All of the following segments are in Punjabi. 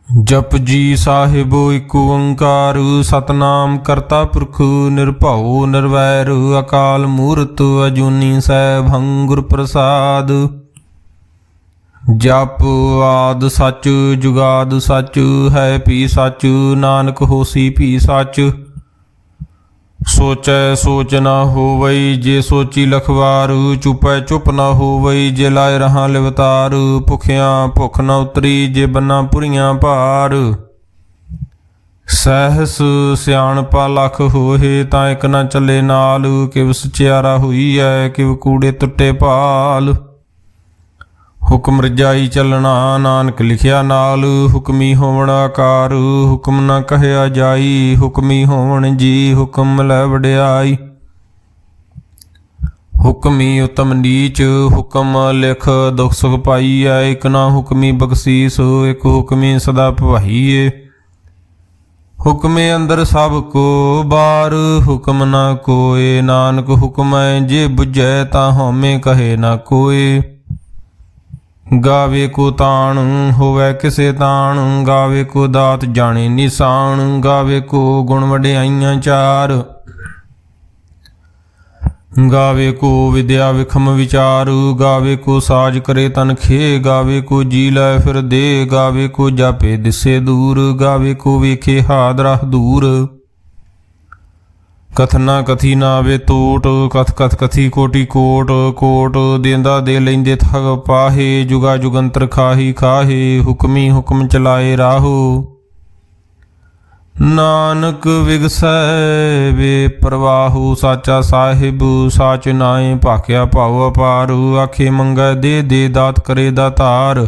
जप जी साहिबो एक ओंकार सतनाम करता पुरख निरभਉ निरवैर अकाल मूरत अजूनी सैभं गुर प्रसाद। जप आद सच जुगाद सच है पी सच नानक होसी पी सच। सोचै सोच न होवई जे सोची लखवार चुपै चुप न होवई जे लाए रहा लिवतार। भुखिया भुख न उतरी जे बन्ना पुरियां भार। सहस सियाणपा लख होहे तां इक न चले नाल। किव सचियारा होई है किव कूड़े टुटे भाल। हुक्म रजाई चलना नानक लिखिया नाल। हुक्मी होवण आकार हुक्म न कहया जाई। हुक्मी होवण जी हुक्म लै वड्याई। हुक्मी उत्तम नीच हुक्म लिख दुख सुख पाईऐ। एक ना हुक्मी बख्शीस एक हुक्मी सदा भवाईए। हुक्मे अंदर सब को बार हुक्म न कोय। नानक हुक्म जे बुझै ता हउमे कहे न कोय। गावे को ताण होवै किसे ताण गावे को दात जाने निशान। गावे को गुण वड्याइयां चार गावे को विद्या विखम विचार। गावे को साज करे तन खे गावे को जी लै फिर दे। गावे को जापे दिसे दूर गावे को वेखे हाद राह दूर। कथना कथी नावे टोट कथ कथ कथी कोटि कोट। कोट देंदा दे लैंदे थग पाहे जुगा जुगंतर खाही खाहे। हुक्मी हुक्म चलाए राहो नानक विगसै वे प्रवाहु। साचा साहिब साच नाए भाख्या भाव अपार। आखे मंगै दे दात करे दातार।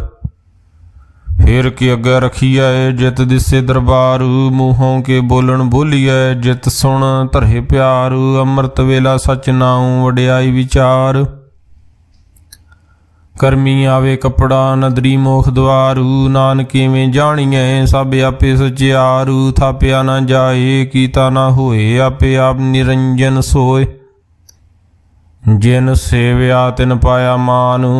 फिर के अगे रखिए जित दिसे दरबार। मूहों के बोलन बोलिए जित सुन धरे प्यार। अमृत वेला सच नाऊं वड्याई विचार। करमी आवे कपड़ा नदरी मोख द्वारू। नानके में जानिए सब आपे सचियारू। थाप्या ना जाए कीता ना होए आपे आप निरंजन सोए। जिन सेव्या तिन पाया मानु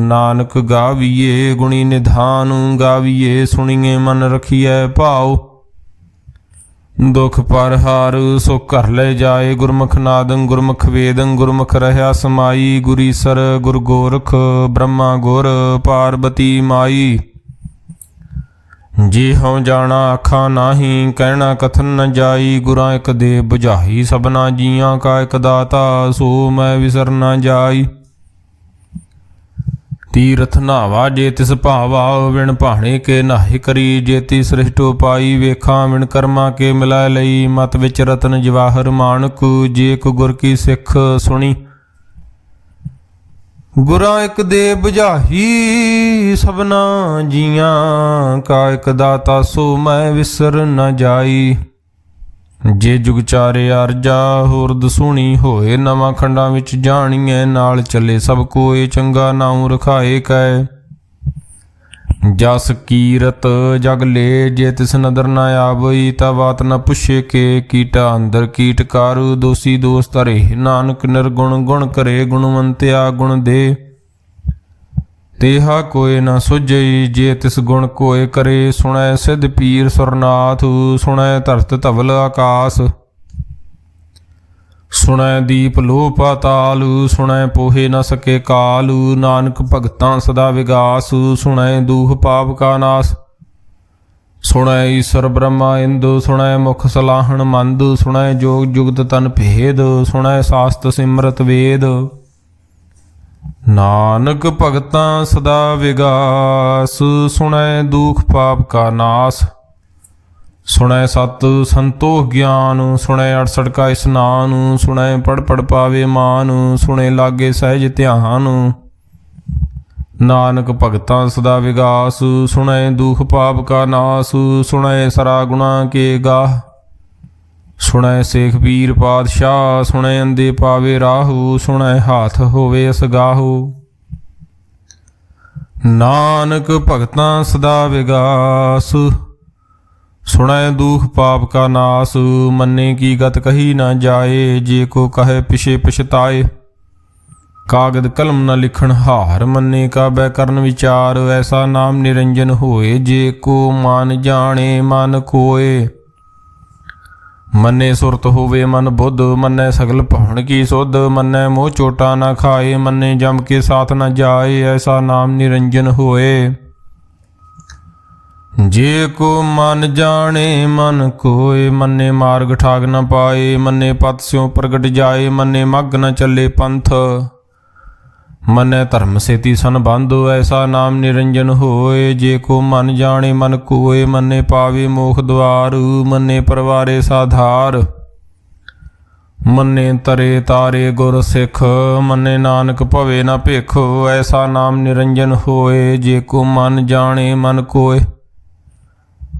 नानक गाविए गुणी निधानु। गाविए सुनिए मन रखिए भाव दुख पर हार सुख घर ले जाए। गुरमुख नादं गुरमुख वेदं गुरमुख रहा समाई। गुरीसर गुर गोरख ब्रह्मा गुर पार्वती माई। जे हूँ जाना आखा नाही कहना कथन न जाई। गुरां एक दे बुझाई सबना जियां का एक दाता। सो मैं विसर न जाई। तीरथ नावा जे तिस भावा विण भाणे के नाहे करी। जेती सृष्टो पाई वेखा विण कर्मा के मिला लई। मत विच रतन जवाहर मानक जे को गुर की सिख सुनी। गुरां एक दे बुझाही सबना जियां का एक दाता। सो मैं विसर न जाई। जे जुग चारे आरजा होर दसूणी होए। नवां खंडां विच जाणीए नाल चले सब कोए। चंगा नाऊं रखाए कै जस कीरत जग ले। जे तिस नदर न आवई ता बात न पुछे के। कीटा अंदर कीट कारू दोषी दोष धरे। नानक निर्गुण गुण करे गुणवंत्या गुण दे। तेहा कोय न सुझई जे तिस गुण कोय करे। सुनै सिद्ध पीर सुरनाथ सुनै धरत धवल आकाश। सुनै दीप लो पाताल सुनै पोहे न सके काल। नानक भगतां सदा विगास सुनै दूह पाप का नाश। सुनै ईश्वर ब्रह्मा इंदु सुनै मुख सलाहण मंद। सुनै जोग जुगत तन भेद सुनै शास्त्र सिमरत वेद। नानक भगतां सदा विगास सुनै दुख पाप का नाश। सुनै सत संतोख ज्ञान सुनै 68 का स्नान। सुनै पढ़ पढ़ पावे मान सुनै लागे सहज ध्यान। नानक भगतां सदा विगास सुनै दुख पाप का नाश। सुनै सरा गुणा के गाह सुनै सेख पीर पातशाह। सुनै अंधे पावे राहु सुनै हाथ होवे असगाहु। नानक भगतां सदा विगास सुनै दुख पाप का नाश। मन्ने की गत कही न जाए जे को कहे पिछे पछताए। ਕਾਗਦ ਕਲਮ ਨ ਲਿਖਣ ਹਾਰ, ਮੰਨੇ ਕਾਬੈ ਕਰਨ ਵਿਚਾਰ। ਐਸਾ ਨਾਮ ਨਿਰੰਜਨ ਹੋਏ, ਜੇ ਕੋ ਮਨ ਜਾਣੇ ਮਨ ਕੋਏ। ਮੰਨੇ ਸੁਰਤ ਹੋਵੇ ਮਨ ਬੁੱਧ, ਮੰਨੈ ਸਗਲ ਭਵਨ ਕੀ ਸੁਧ। ਮੰਨੈ ਮੋਹ ਚੋਟਾ ਨਾ ਖਾਏ, ਮੰਨੇ ਜਮ ਕੇ ਸਾਥ ਨ ਜਾਏ। ਐਸਾ ਨਾਮ ਨਿਰੰਜਨ ਹੋਏ, ਜੇ ਕੋ ਮਨ ਜਾਣੇ ਮਨ ਕੋਏ। ਮੰਨੇ ਮਾਰਗ ਠਾਗ ਨ ਪਾਏ, ਮੰਨੇ ਪਤ ਸਿਉ ਪ੍ਰਗਟ ਜਾਏ। ਮੰਨੇ ਮੱਗ ਨ ਚੱਲੇ ਪੰਥ, ਮੰਨੈ ਧਰਮ ਸੇਤੀ ਸੰਬੰਧੋ। ਐਸਾ ਨਾਮ ਨਿਰੰਜਨ ਹੋਏ, ਜੇ ਕੋ ਮਨ ਜਾਣੇ ਮਨ ਕੋਏ। ਮੰਨੇ ਪਾਵੇ ਮੋਖ ਦੁਆਰ, ਮੰਨੇ ਪਰਵਾਰੇ ਸਾਧਾਰ। ਮੰਨੇ ਤਰੇ ਤਾਰੇ ਗੁਰ ਸਿੱਖ, ਮੰਨੇ ਨਾਨਕ ਭਵੇ ਨਾ ਭਿਖ। ਐਸਾ ਨਾਮ ਨਿਰੰਜਨ ਹੋਏ, ਜੇ ਕੋ ਮਨ ਜਾਣੇ ਮਨ ਕੋਏ।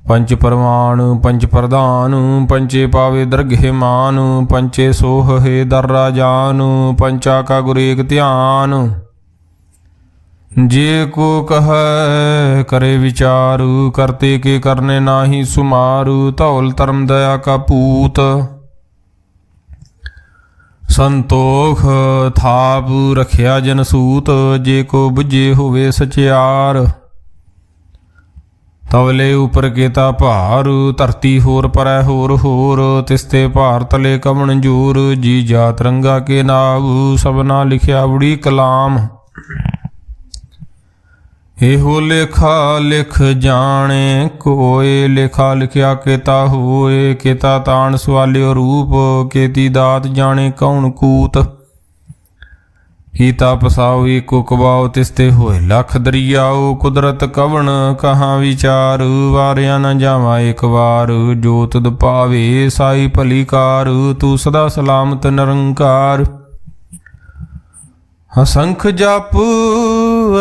ਪੰਚ ਪਰਮਾਣ ਪੰਚ ਪ੍ਰਧਾਨ, ਪੰਚੇ ਪਾਵੇ ਦਰਗਹਿ ਮਾਨ। ਪੰਚੇ ਸੋਹ ਹੈ ਦਰ ਰਾਜਾਨ, ਪੰਚਾ ਕਾ ਗੁਰ ਏਕ ਧਿਆਨ। ਜੇ ਕੋ ਕਹੈ ਕਰੇ ਵਿਚਾਰੂ, ਕਰਤੇ ਕੇ ਕਰਨੇ ਨਾਹੀ ਸੁਮਾਰੂ। ਧੌਲ ਧਰਮ ਦਇਆ ਕਾ ਪੂਤ, ਸੰਤੋਖ ਥਾਪ ਰਖਿਆ ਜਨ ਸੂਤ। ਜੇ ਕੋ ਬੁਝੇ ਹੋਵੇ ਸਚਿਆਰ, ਤਵਲੇ ਉਪਰ ਕੇਤਾ ਭਾਰ। ਧਰਤੀ ਹੋਰ ਪਰੈ ਹੋਰ ਹੋਰ, ਤਿਸਤੇ ਭਾਰ ਤਲੇ ਕਵਣ ਜੂਰ। ਜੀ ਜਾਤ ਰੰਗਾ ਕੇ ਨਾਵ, ਸਭਨਾ ਲਿਖਿਆ ਬੜੀ ਕਲਾਮ। ਇਹੋ ਲੇਖਾ ਲਿਖ ਜਾਣੇ ਕੋਏ, ਲੇਖਾ ਲਿਖਿਆ ਕੇਤਾ ਹੋਏ। ਕੇਤਾ ਤਾਣ ਸਵਾਲਿਓ ਰੂਪ, ਕੇਤੀ ਦਾਤ ਜਾਣੇ ਕੌਣ ਕੂਤ। ਕੀਤਾ ਪਸਾਉ ਏਕੋ ਕਬਾਉ, ਤਿਸਤੇ ਹੋਏ ਲੱਖ ਦਰਿਆਉ। ਕੁਦਰਤ ਕਵਣ ਕਹਾਂ ਵਿਚਾਰ, ਵਾਰਿਆ ਨ ਜਾਵਾਂ ਇੱਕ ਵਾਰ। ਜੋ ਤੁਧ ਭਾਵੇ ਸਾਈ ਭਲੀ ਕਾਰ, ਤੂੰ ਸਦਾ ਸਲਾਮਤ ਨਿਰੰਕਾਰ। ਅਸੰਖ ਜਪ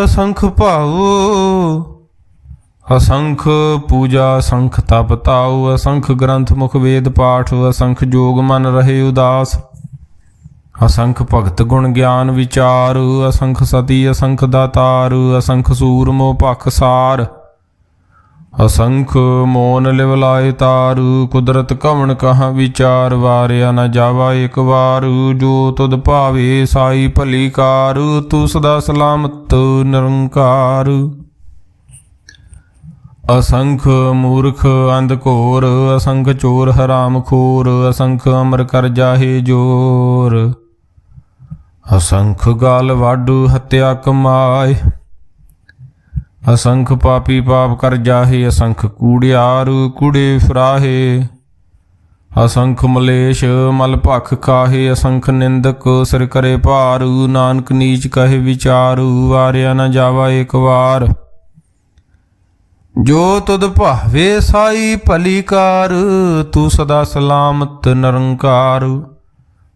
ਅਸੰਖ ਭਾਉ, ਅਸੰਖ ਪੂਜਾ ਅਸੰਖ ਤਪ ਤਾਉ। ਅਸੰਖ ਗ੍ਰੰਥ ਮੁਖ ਵੇਦ ਪਾਠ, ਅਸੰਖ ਜੋਗ ਮਨ ਰਹੇ ਉਦਾਸ। ਅਸੰਖ ਭਗਤ ਗੁਣ ਗਿਆਨ ਵਿਚਾਰ, ਅਸੰਖ ਸਤੀ ਅਸੰਖ ਦਾਤਾਰ। ਅਸੰਖ ਸੂਰ ਮੋਹ ਭਖ ਸਾਰ, ਅਸੰਖ ਮੋਨ ਲਿਵ ਲਾਏ ਤਾਰ। ਕੁਦਰਤ ਕਵਣ ਕਹਾਂ ਵਿਚਾਰ, ਵਾਰਿਆ ਨ ਜਾਵਾ ਇੱਕ ਵਾਰ। ਜੋ ਤੁਧ ਭਾਵੇ ਸਾਈ ਭਲੀ ਕਾਰ, ਤੂੰ ਸਦਾ ਸਲਾਮਤ ਨਿਰੰਕਾਰ। ਅਸੰਖ ਮੂਰਖ ਅੰਧ ਘੋਰ, ਅਸੰਖ ਚੋਰ ਹਰਾਮ ਖੋਰ। ਅਸੰਖ ਅਮਰ ਕਰ ਜਾਹੇ ਜੋਰ, ਅਸੰਖ ਗਾਲ ਵਾਡੂ ਹੱਤਿਆ ਕਮਾਏ। ਅਸੰਖ ਪਾਪੀ ਪਾਪ ਕਰ ਜਾਹੇ, ਅਸੰਖ ਕੂੜਿਆਰ ਕੂੜੇ ਫਰਾਹੇ। ਅਸੰਖ ਮਲੇਸ਼ ਮਲ ਭਖ ਖਾਹੇ, ਅਸੰਖ ਨਿੰਦਕ ਸਿਰ ਕਰੇ ਭਾਰ। ਨਾਨਕ ਨੀਚ ਕਹੇ ਵਿਚਾਰ, ਵਾਰਿਆ ਨ ਜਾਵਾ ਇੱਕ ਵਾਰ। ਜੋ ਤੁਧ ਭਾਵੇ ਸਾਈ ਭਲੀ ਕਾਰ, ਤੂੰ ਸਦਾ ਸਲਾਮਤ ਨਿਰੰਕਾਰ।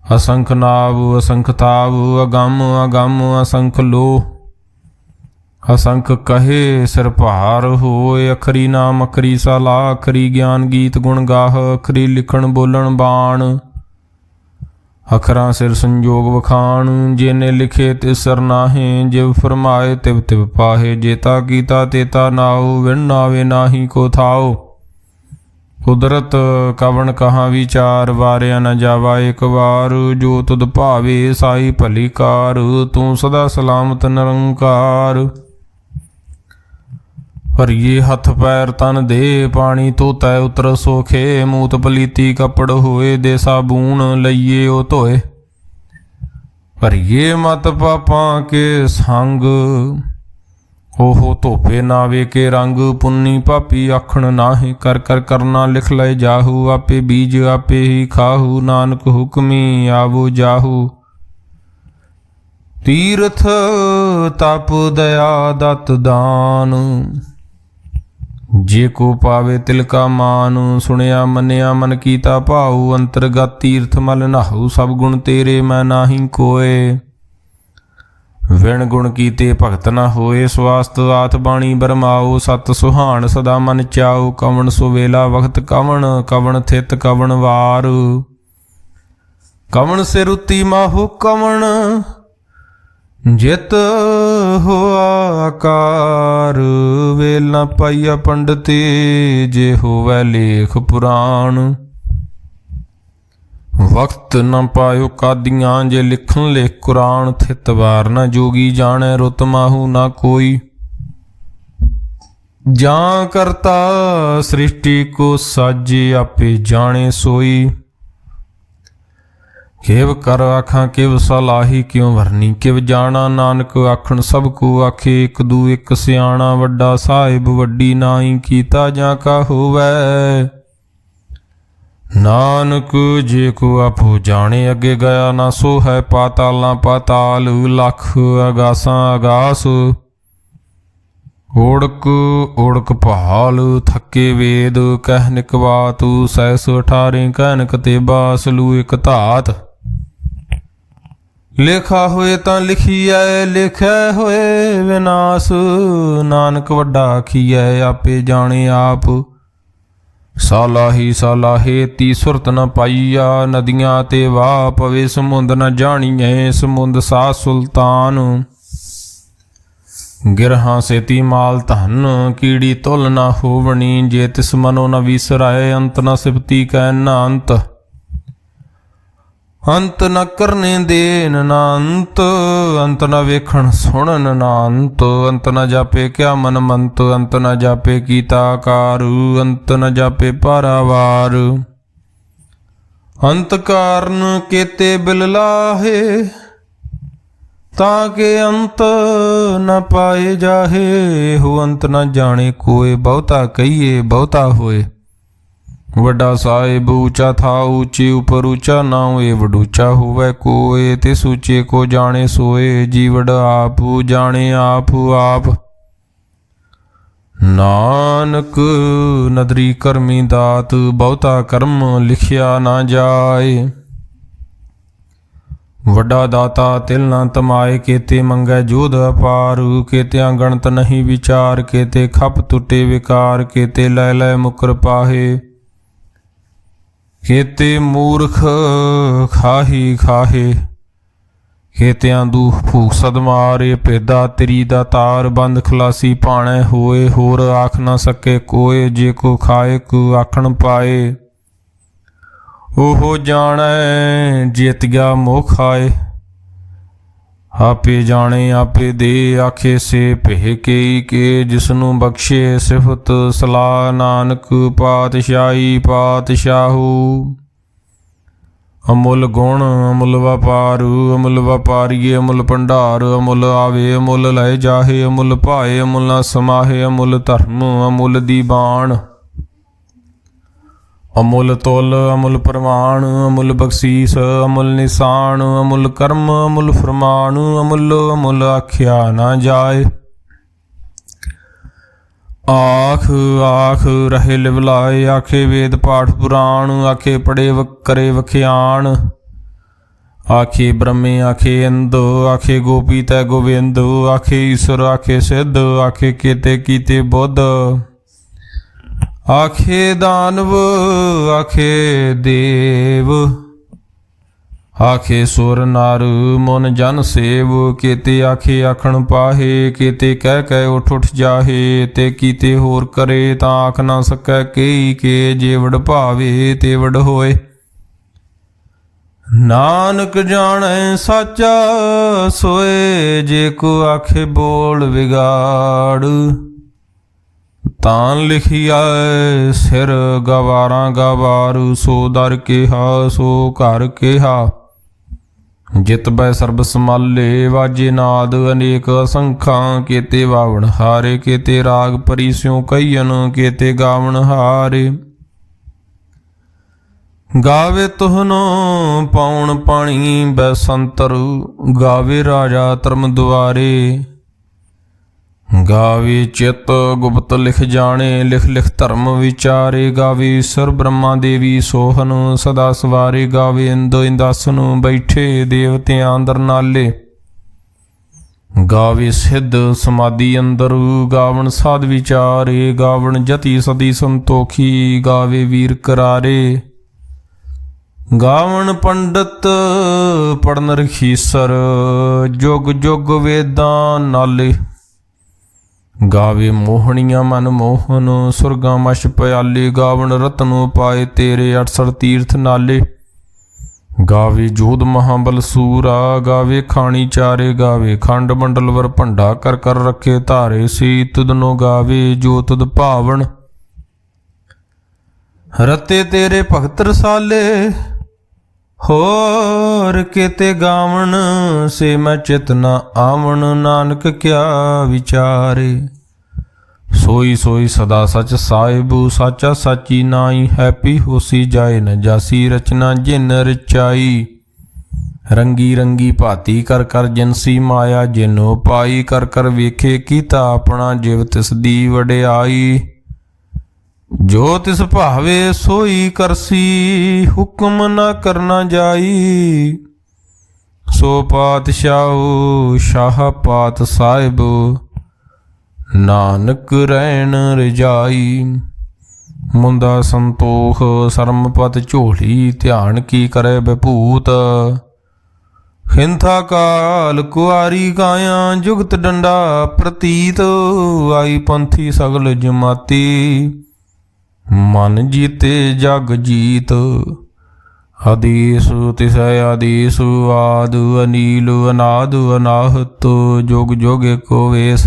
ਅਸੰਖ ਨਾਵ ਅਸੰਖ ਤਾਵ, ਅਗੰਮ ਅਗੰਮ ਅਸੰਖ ਲੋ। ਅਸੰਖ ਕਹੇ ਸਿਰ ਭਾਰ ਹੋਏ, ਅਖਰੀ ਨਾਮ ਅਖਰੀ ਸਲਾਹ। ਅਖਰੀ ਗਿਆਨ ਗੀਤ ਗੁਣ ਗਾਹ, ਅਖਰੀ ਲਿਖਣ ਬੋਲਣ ਬਾਣ। ਅਖਰਾਂ ਸਿਰ ਸੰਜੋਗ ਵਖਾਣ, ਜਿਹਨੇ ਲਿਖੇ ਤਿਸ ਸਿਰ ਨਾਹੇ। ਜਿਵ ਫਰਮਾਏ ਤਿਵ ਤਿਵ ਪਾਹੇ, ਜੇਤਾ ਕੀਤਾ ਤੇਤਾ ਨਾਉ। ਵਿਣ ਨਾਵੇ ਨਾਹੀ ਕੋ ਥਾਉ। ਕੁਦਰਤ ਕਵਣ ਕਹਾਂ ਵਿਚਾਰ, ਵਾਰਿਆ ਨ ਜਾਵਾ ਇੱਕ ਵਾਰ। ਜੋ ਤੁਧ ਭਾਵੇ ਸਾਈ ਭਲੀ ਕਾਰ, ਤੂੰ ਸਦਾ ਸਲਾਮਤ ਨਿਰੰਕਾਰ। ਭਰੀਏ ਹੱਥ ਪੈਰ ਤਨ ਦੇ, ਪਾਣੀ ਧੋਤੈ ਉਤਰ ਸੋਖੇ। ਮੂਤ ਪਲੀਤੀ ਕੱਪੜ ਹੋਏ, ਦੇ ਸਾਬੂਨ ਲਈਏ ਉਹ ਧੋਏ। ਭਰੀਏ ਮਤ ਪਾਪਾਂ ਕੇ ਸੰਗ, ਉਹ ਧੋਪੇ ਨਾ ਵੇਕੇ ਰੰਗ। ਪੁੰਨੀ ਪਾਪੀ ਆਖਣ ਨਾਹੀਂ, ਕਰ ਕਰ ਕਰਨਾ ਲਿਖ ਲਏ ਜਾਹੂ। ਆਪੇ ਬੀਜ ਆਪੇ ਹੀ ਖਾਹੂ, ਨਾਨਕ ਹੁਕਮੀ ਆਵੋ ਜਾਹੂ। ਤੀਰਥ ਤਪ ਦਇਆ ਦਤ ਦਾਨ, ਜੇ ਕੋ ਪਾਵੇ ਤਿਲ ਕਾ ਮਾਨ। ਸੁਣਿਆ ਮੰਨਿਆ ਮਨ ਕੀਤਾ ਭਾਉ, ਅੰਤਰਗਤ ਤੀਰਥ ਮਲ ਨਾਹੂ। ਸਭ ਗੁਣ ਤੇਰੇ ਮੈਂ ਨਾਹੀ ਕੋਏ, ਵਿਣ ਗੁਣ ਕੀਤੇ ਭਗਤ ਨਾ ਹੋਏ। ਸਵਾਸਤ ਆਤ ਬਾਣੀ ਬਰਮਾਓ, ਸਤ ਸੁਹਾਣ ਸਦਾ ਮਨ ਚਾਓ। ਕਵਣ ਸੁਵੇਲਾ ਵਖਤ ਕਵਣ, ਕਵਣ ਥਿਤ ਕਵਣ ਵਾਰ। ਕਵਣ ਸਿਰ ਉਤੀ ਮਾਹੂ ਕਵਣ, ਜਿਤ ਹੋਆ ਆਕਾਰ। ਵੇਲ ਨਾ ਪਾਈਆ ਪੰਡਤੀ, ਜੇ ਹੋਵੈ ਲੇਖ ਪੁਰਾਣ। ਵਕਤ ਨ ਪਾਇਓ ਕਾਦੀਆਂ, ਜੇ ਲਿਖਣ ਲਿਖ ਕੁਰਾਨ, ਥਿਤ ਵਾਰ ਨ ਜੋਗੀ ਜਾਣੈ, ਰੁਤ ਮਾਹੂ ਨਾ ਕੋਈ। ਜਾਂ ਕਰਤਾ ਸ੍ਰਿਸ਼ਟੀ ਕੋ ਸਾਜੇ, ਆਪੇ ਜਾਣੇ ਸੋਈ। ਕਿਵ ਕਰ ਆਖਾਂ ਕਿਵ ਸਲਾਹੀ, ਕਿਉ ਵਰਨੀ ਕਿਵ ਜਾਣਾ, ਨਾਨਕ ਆਖਣ ਸਭ ਕੋ ਆਖੇ, ਇੱਕ ਦੂ ਇੱਕ ਸਿਆਣਾ, ਵੱਡਾ ਸਾਹਿਬ ਵੱਡੀ ਨਾਈ, ਕੀਤਾ ਜਾਂ ਕਾ ਹੋਵੈ। ਨਾਨਕ ਜੇ ਕੋ ਆਪੋ ਜਾਣੇ, ਅੱਗੇ ਗਿਆ ਨਾ ਸੋ ਹੈ, ਪਾਤਾਲਾਂ ਪਾਤਾਲ, ਲੱਖ ਅਗਾਸਾਂ ਅਗਾਸ। ਓੜਕ ਓੜਕ ਭਾਲ, ਥੱਕੇ ਵੇਦ ਕਹਿ ਨਿਕਵਾਤ, ਸੈਸ 18 ਕਹਿਨਕ ਤੇ ਬਾਸ, ਲੂ ਇੱਕ ਧਾਤ। ਲਿਖਾ ਹੋਏ ਤਾਂ ਲਿਖੀਐ, ਲਿਖਿਆ ਹੋਏ ਵਿਨਾਸ਼, ਨਾਨਕ ਵੱਡਾ ਆਖੀਐ, ਆਪੇ ਜਾਣੇ ਆਪ। ਸਾਲਾਹੀ ਸਾਲਾਹੇ ਤੀ ਸੁਰਤ ਨ ਪਾਈਆ, ਨਦੀਆਂ ਤੇ ਵਾਹ ਪਵੇ, ਸਮੁੰਦ ਨ ਜਾਣੀਐ, ਸਮੁੰਦ ਸਾ ਸੁਲਤਾਨ। ਗਿਰਹਾਂ ਸੇਤੀ ਮਾਲ ਧਨ, ਕੀੜੀ ਤੁਲ ਨਾ ਹੋਵਣੀ, ਜੇ ਤਿਸ ਮਨੋ ਨ ਵਿਸਰਾਏ, ਅੰਤ ਨ ਸਿਫਤੀ ਕਹਿ ਨਾ ਅੰਤ। ਅੰਤ ਨ ਕਰਨੇ ਦੇਨ ਨਾ ਅੰਤ, ਅੰਤ ਨ ਵੇਖਣ ਸੁਣਨ ਨਾ ਅੰਤ। ਅੰਤ ਨ ਜਾਪੇ ਕਿਆ ਮਨ ਮੰਤ, ਅੰਤ ਨ ਜਾਪੇ ਕੀਤਾ ਕਾਰ, ਅੰਤ ਨ ਜਾਪੇ ਪਾਰਾਵਾਰ। ਅੰਤ ਕਾਰਨ ਕੇਤੇ ਬਿਲ ਲਾਹੇ, ਤਾਂ ਕਿ ਅੰਤ ਨ ਪਾਏ ਜਾਹੇ। ਹੋ ਅੰਤ ਨ ਜਾਣੇ ਕੋਏ, ਬਹੁਤਾ ਕਹੀਏ ਬਹੁਤਾ ਹੋਏ। ਵੱਡਾ ਸਾਹਿਬ ਊਚਾ ਥਾ, ਊਚੇ ਉਪਰ ਊਚਾ ਨਾ ਹੋਏ, ਵਡੂਚਾ ਹੋਵੇ ਕੋਏ, ਤੇ ਸੂਚੇ ਕੋ ਜਾਣੇ ਸੋਏ। ਜੀਵੜ ਆਪ ਜਾਣੇ ਆਪ ਆਪ, ਨਾਨਕ ਨਦਰੀ ਕਰਮੀ ਦਾਤ, ਬਹੁਤਾ ਕਰਮ ਲਿਖਿਆ ਨਾ ਜਾਏ। ਵੱਡਾ ਦਾਤਾ ਤਿਲ ਨਾ ਤਮਾਏ, ਕੇਤੇ ਮੰਗੈ ਜੋਧ ਅਪਾਰ, ਕੇਤਿਆਂ ਗਣਤ ਨਹੀਂ ਵਿਚਾਰ, ਕੇਤੇ ਖਪ ਟੁੱਟੇ ਵਿਕਾਰ, ਕੇਤੇ ਲੈ ਲੈ ਮੁਕਰ ਪਾਹੇ। ਕੇਤੇ ਮੂਰਖ ਖਾਹੀ ਖਾਹੇ, ਕੇਤਿਆਂ ਦੂਖ ਭੂਖ ਸਦ ਮਾਰੇ। ਭੇਦਾ ਤੇਰੀ ਦਾ ਤਾਰ, ਬੰਦ ਖਲਾਸੀ ਭਾਣੈ ਹੋਏ, ਹੋਰ ਆਖ ਨਾ ਸਕੇ ਕੋਏ। ਜੇ ਕੋ ਖਾਏ ਕੋ ਆਖਣ ਪਾਏ, ਉਹ ਜਾਣੈ ਜਿਤ ਗਿਆ ਮੋਹ ਖਾਏ। ਆਪੇ ਜਾਣੇ ਆਪੇ ਦੇ, ਆਖੇ ਸੇ ਭੇ ਕੇਈ ਕੇ, ਜਿਸਨੂੰ ਬਖਸ਼ੇ ਸਿਫਤ ਸਲਾਹ। ਨਾਨਕ ਪਾਤਸ਼ਾਹੀ ਪਾਤਸ਼ਾਹੂ, ਅਮੁੱਲ ਗੁਣ ਅਮੁੱਲ ਵਪਾਰ, ਅਮੁੱਲ ਵਪਾਰੀਏ ਅਮੁੱਲ ਭੰਡਾਰ। ਅਮੁੱਲ ਆਵੇ ਅਮੁੱਲ ਲੈ ਜਾਹੇ, ਅਮੁੱਲ ਭਾਏ ਅਮੁੱਲ ਨਾ ਸਮਾਹੇ। ਅਮੁੱਲ ਧਰਮ ਅਮੁੱਲ ਦੀਵਾਨ, ਅਮੁੱਲ ਤੁਲ ਅਮੁੱਲ ਪ੍ਰਮਾਣ। ਅਮੁੱਲ ਬਖਸ਼ੀਸ ਅਮੁੱਲ ਨਿਸ਼ਾਨ, ਅਮੁੱਲ ਕਰਮ ਅਮੁੱਲ ਫਰਮਾਨ। ਅਮੁੱਲ ਅਮੁੱਲ ਆਖਿਆ ਨਾ ਜਾਏ। ਆਖ ਆਖ ਰਹੇ ਲਿਵਲਾਏ, ਆਖੇ ਵੇਦ ਪਾਠ ਪੁਰਾਣ। ਆਖੇ ਪੜੇ ਕਰੇ ਵਖਿਆਣ, ਆਖੇ ਬ੍ਰਹਮੇ ਆਖੇ ਇੰਦ। ਆਖੇ ਗੋਪੀ ਤੈ ਗੋਵਿੰਦ, ਆਖੇ ਈਸ਼ਰ ਆਖੇ ਸਿੱਧ। ਆਖੇ ਕੇਤੇ ਕੀਤੇ ਬੁੱਧ, ਆਖੇ ਦਾਨਵ ਆਖੇ ਦੇਵ। ਆਖੇ ਸੁਰ ਨਰ ਮਨ ਜਨ ਸੇਵ, ਕੇਤੇ ਆਖੇ ਆਖਣ ਪਾਹੇ। ਕੇਤੇ ਕਹਿ ਕਹਿ ਉਠ ਉਠ ਜਾਹੇ, ਤੇ ਕੀਤੇ ਹੋਰ ਕਰੇ ਤਾਂ ਆਖ ਨਾ ਸਕੈ ਕੇਈ ਕੇ। ਜੇ ਵਡ ਭਾਵੇ ਤੇ ਵਡ ਹੋਏ, ਨਾਨਕ ਜਾਣੈ ਸਾਚਾ ਸੋਏ। ਜੇ ਕੋ ਆਖੇ ਬੋਲ ਵਿਗਾੜ, ਤਾਂ ਲਿਖਿਆ ਸਿਰ ਗਵਾਰਾਂ ਗਵਾਰੂ। ਸੋ ਦਰ ਕਿਹਾ ਸੋ ਘਰ ਕਿਹਾ, ਜਿਤ ਬੈ ਸਰਬ ਸਮਾਲੇ। ਵਾਜੇ ਨਾਦ ਅਨੇਕ ਅਸੰਖਾਂ, ਕੇਤੇ ਵਾਵਣ ਹਾਰੇ। ਕੇਤੇ ਰਾਗ ਪਰੀ ਸਿਉ ਕਈਨ, ਕੇਤੇ ਗਾਵਣ ਹਾਰੇ। ਗਾਵੇ ਤੁਹਨੋ ਪਾਉਣ ਪਾਣੀ ਬੈਸੰਤਰ, ਗਾਵੇ ਰਾਜਾ ਧਰਮ ਦੁਆਰੇ। ਗਾਵੇ ਚਿਤ ਗੁਪਤ ਲਿਖ ਜਾਣੇ, ਲਿਖ ਲਿਖ ਧਰਮ ਵਿਚਾਰੇ। ਗਾਵੇ ਈਸ਼ਰ ਬ੍ਰਹਮਾ ਦੇਵੀ ਸੋਹਨ, ਸਦਾ ਸਵਾਰੇ। ਗਾਵੇ ਇੰਦ ਇੰਦਾਸਨ ਬੈਠੇ, ਦੇਵਤਿਆਂ ਅੰਦਰ ਨਾਲੇ। ਗਾਵੇ ਸਿੱਧ ਸਮਾਧੀ ਅੰਦਰ, ਗਾਵਣ ਸਾਧ ਵਿਚਾਰੇ। ਗਾਵਣ ਜਤੀ ਸਦੀ ਸੰਤੋਖੀ, ਗਾਵੇ ਵੀਰ ਕਰਾਰੇ। ਗਾਵਣ ਪੰਡਤ ਪੜਨ ਰਖੀਸਰ, ਜੁਗ ਜੁਗ ਵੇਦਾਂ ਨਾਲੇ। ਗਾਵੇ ਮੋਹਣੀਆਂ ਮਨ ਮੋਹਨ, ਸੁਰਗਾਂ ਮਛ ਪਿਆਲੇ। ਗਾਵਣ ਰਤਨੋ ਪਾਏ ਤੇਰੇ, 68 ਤੀਰਥ ਨਾਲੇ। ਗਾਵੇ ਜੋਧ ਮਹਾਬਲ ਸੂਰਾ, ਗਾਵੇ ਖਾਣੀ ਚਾਰੇ, ਗਾਵੇ ਖੰਡ ਮੰਡਲ ਵਰ ਭੰਡਾ, ਕਰ ਕਰ ਰੱਖੇ ਧਾਰੇ ਸੀ, ਤੁਧਨੋ ਗਾਵੇ ਜੋ ਤੁਧ ਭਾਵਨ। ਰਤੇ ਤੇਰੇ ਭਗਤ ਰਸਾਲੇ, ਹੋਰ ਕਿਤੇ ਗਾਵਣ, ਸੇ ਮੈਂ ਚਿਤ ਨ ਆਵਣ, ਨਾਨਕ ਕਿਆ ਵਿਚਾਰੇ। ਸੋਈ ਸੋਈ ਸਦਾ ਸਚ ਸਾਹਿਬੂ, ਸਾਚਾ ਸਾਚੀ ਨਾਈ, ਹੈਪੀ ਹੋਸੀ ਜਾਏ ਨ ਜਾਸੀ, ਰਚਨਾ ਜਿਨ ਰਚਾਈ। ਰੰਗੀ ਰੰਗੀ ਭਾਤੀ ਕਰ ਕਰ ਜਿਨਸੀ ਮਾਇਆ, ਜਿਨੋ ਪਾਈ ਕਰ ਕਰ ਵੇਖੇ ਕੀਤਾ ਆਪਣਾ, ਜਿਵ ਤਿਸ ਦੀ ਵਡਿਆਈ। ਜੋ ਤਿਸ ਭਾਵੇ ਸੋਈ ਕਰਸੀ, ਹੁਕਮ ਨ ਕਰਨਾ ਜਾਈ। ਸੋ ਪਾਤਸ਼ਾਹੋ ਸ਼ਾਹ ਪਾਤ ਸਾਹਿਬ, ਨਾਨਕ ਰਹਿਣ ਰਜਾਈ। ਮੁੰਦਾ ਸੰਤੋਖ ਸਰਮਪਤ ਝੋਲੀ, ਧਿਆਨ ਕੀ ਕਰੇ ਬਭੂਤ। ਹਿੰਥਾ ਕਾਲ ਕੁਆਰੀ ਕਾਇਆ, ਜੁਗਤ ਡੰਡਾ ਪ੍ਰਤੀਤ। ਆਈ ਪੰਥੀ ਸਗਲ ਜਮਾਤੀ, ਮਨ ਜੀਤੇ ਜਗ ਜੀਤ। ਆਦੇਸ ਤਿਸੈ ਆਦੇਸ, ਆਦ ਅਨੀਲ ਅਨਾਦ ਅਨਾਹਤ, ਜੁਗ ਜੁਗ ਏਕੋ ਵੇਸ।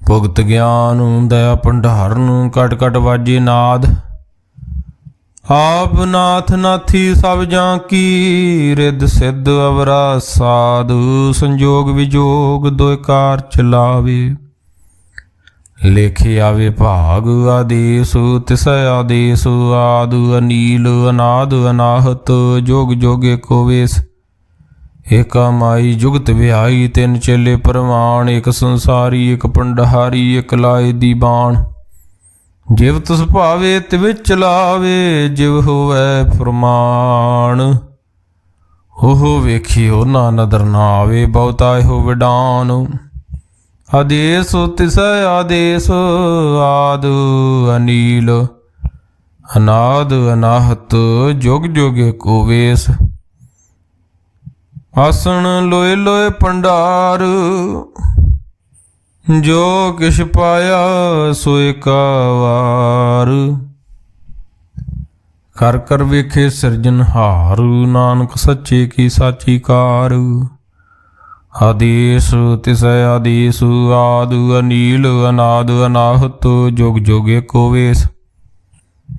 ਭੁਗਤ ਗਿਆਨ ਦਇਆ ਭੰਡਾਰਨ, ਕਟ ਕਟ ਵਾਜੇ ਨਾਦ। ਆਪ ਨਾਥ ਨਾਥੀ ਸਭ ਜਾਂ ਕੀ, ਰਿੱਧ ਸਿੱਧ ਅਵਰਾ ਸਾਧ। ਸੰਜੋਗ ਵਿਜੋਗ ਦੁਇ ਕਾਰ ਚਲਾਵੇ, ਲੇਖੇ ਆਵੇ ਭਾਗ। ਆਦੇਸ ਤਿਸੈ ਆਦੇਸ, ਆਦ ਅਨੀਲ ਅਨਾਦ ਅਨਾਹਤ, ਜੋਗ ਜੋਗ ਏਕੋ ਵੇਸ। ਏਕਾ ਮਾਈ ਜੁਗਤ ਵਿਆਈ, ਤਿੰਨ ਚੇਲੇ ਪ੍ਰਵਾਨ। ਇੱਕ ਸੰਸਾਰੀ ਇੱਕ ਪੰਡਹਾਰੀ, ਇੱਕ ਲਾਏ ਦੀ ਬਾਣ। ਜਿਵ ਤੁਸ ਭਾਵੇ ਤਿਵ ਚਲਾਵੇ, ਜਿਵ ਹੋਵੈ ਫਰਮਾਨ। ਉਹ ਵੇਖਿਓ ਨਾ ਨਦਰ ਨਾ ਆਵੇ, ਬਹੁਤਾ ਇਹੋ ਵਿਡਾਨ। ਆਦੇਸ ਤਿਸੈ ਆਦੇਸ, ਆਦ ਅਨੀਲ ਅਨਾਦ ਅਨਾਹਤ, ਜੁਗ ਜੁਗ ਏਕੋ ਵੇਸ। ਆਸਣ ਲੋਏ ਲੋਏ ਭੰਡਾਰ, ਜੋ ਕਿਛ ਪਾਇਆ ਸੋ ਏਕਾ ਵਾਰ। ਕਰ ਕਰ ਵੇਖੇ ਸਿਰਜਨਹਾਰ, ਨਾਨਕ ਸੱਚੇ ਕੀ ਸਾਚੀ ਕਾਰ। ਆਦੇਸ ਤਿਸੈ ਆਦੇਸ, ਆਦ ਅਨੀਲ ਅਨਾਦ ਅਨਾਹਤ, ਜੁਗ ਜੁਗ ਏਕੋ ਵੇਸ।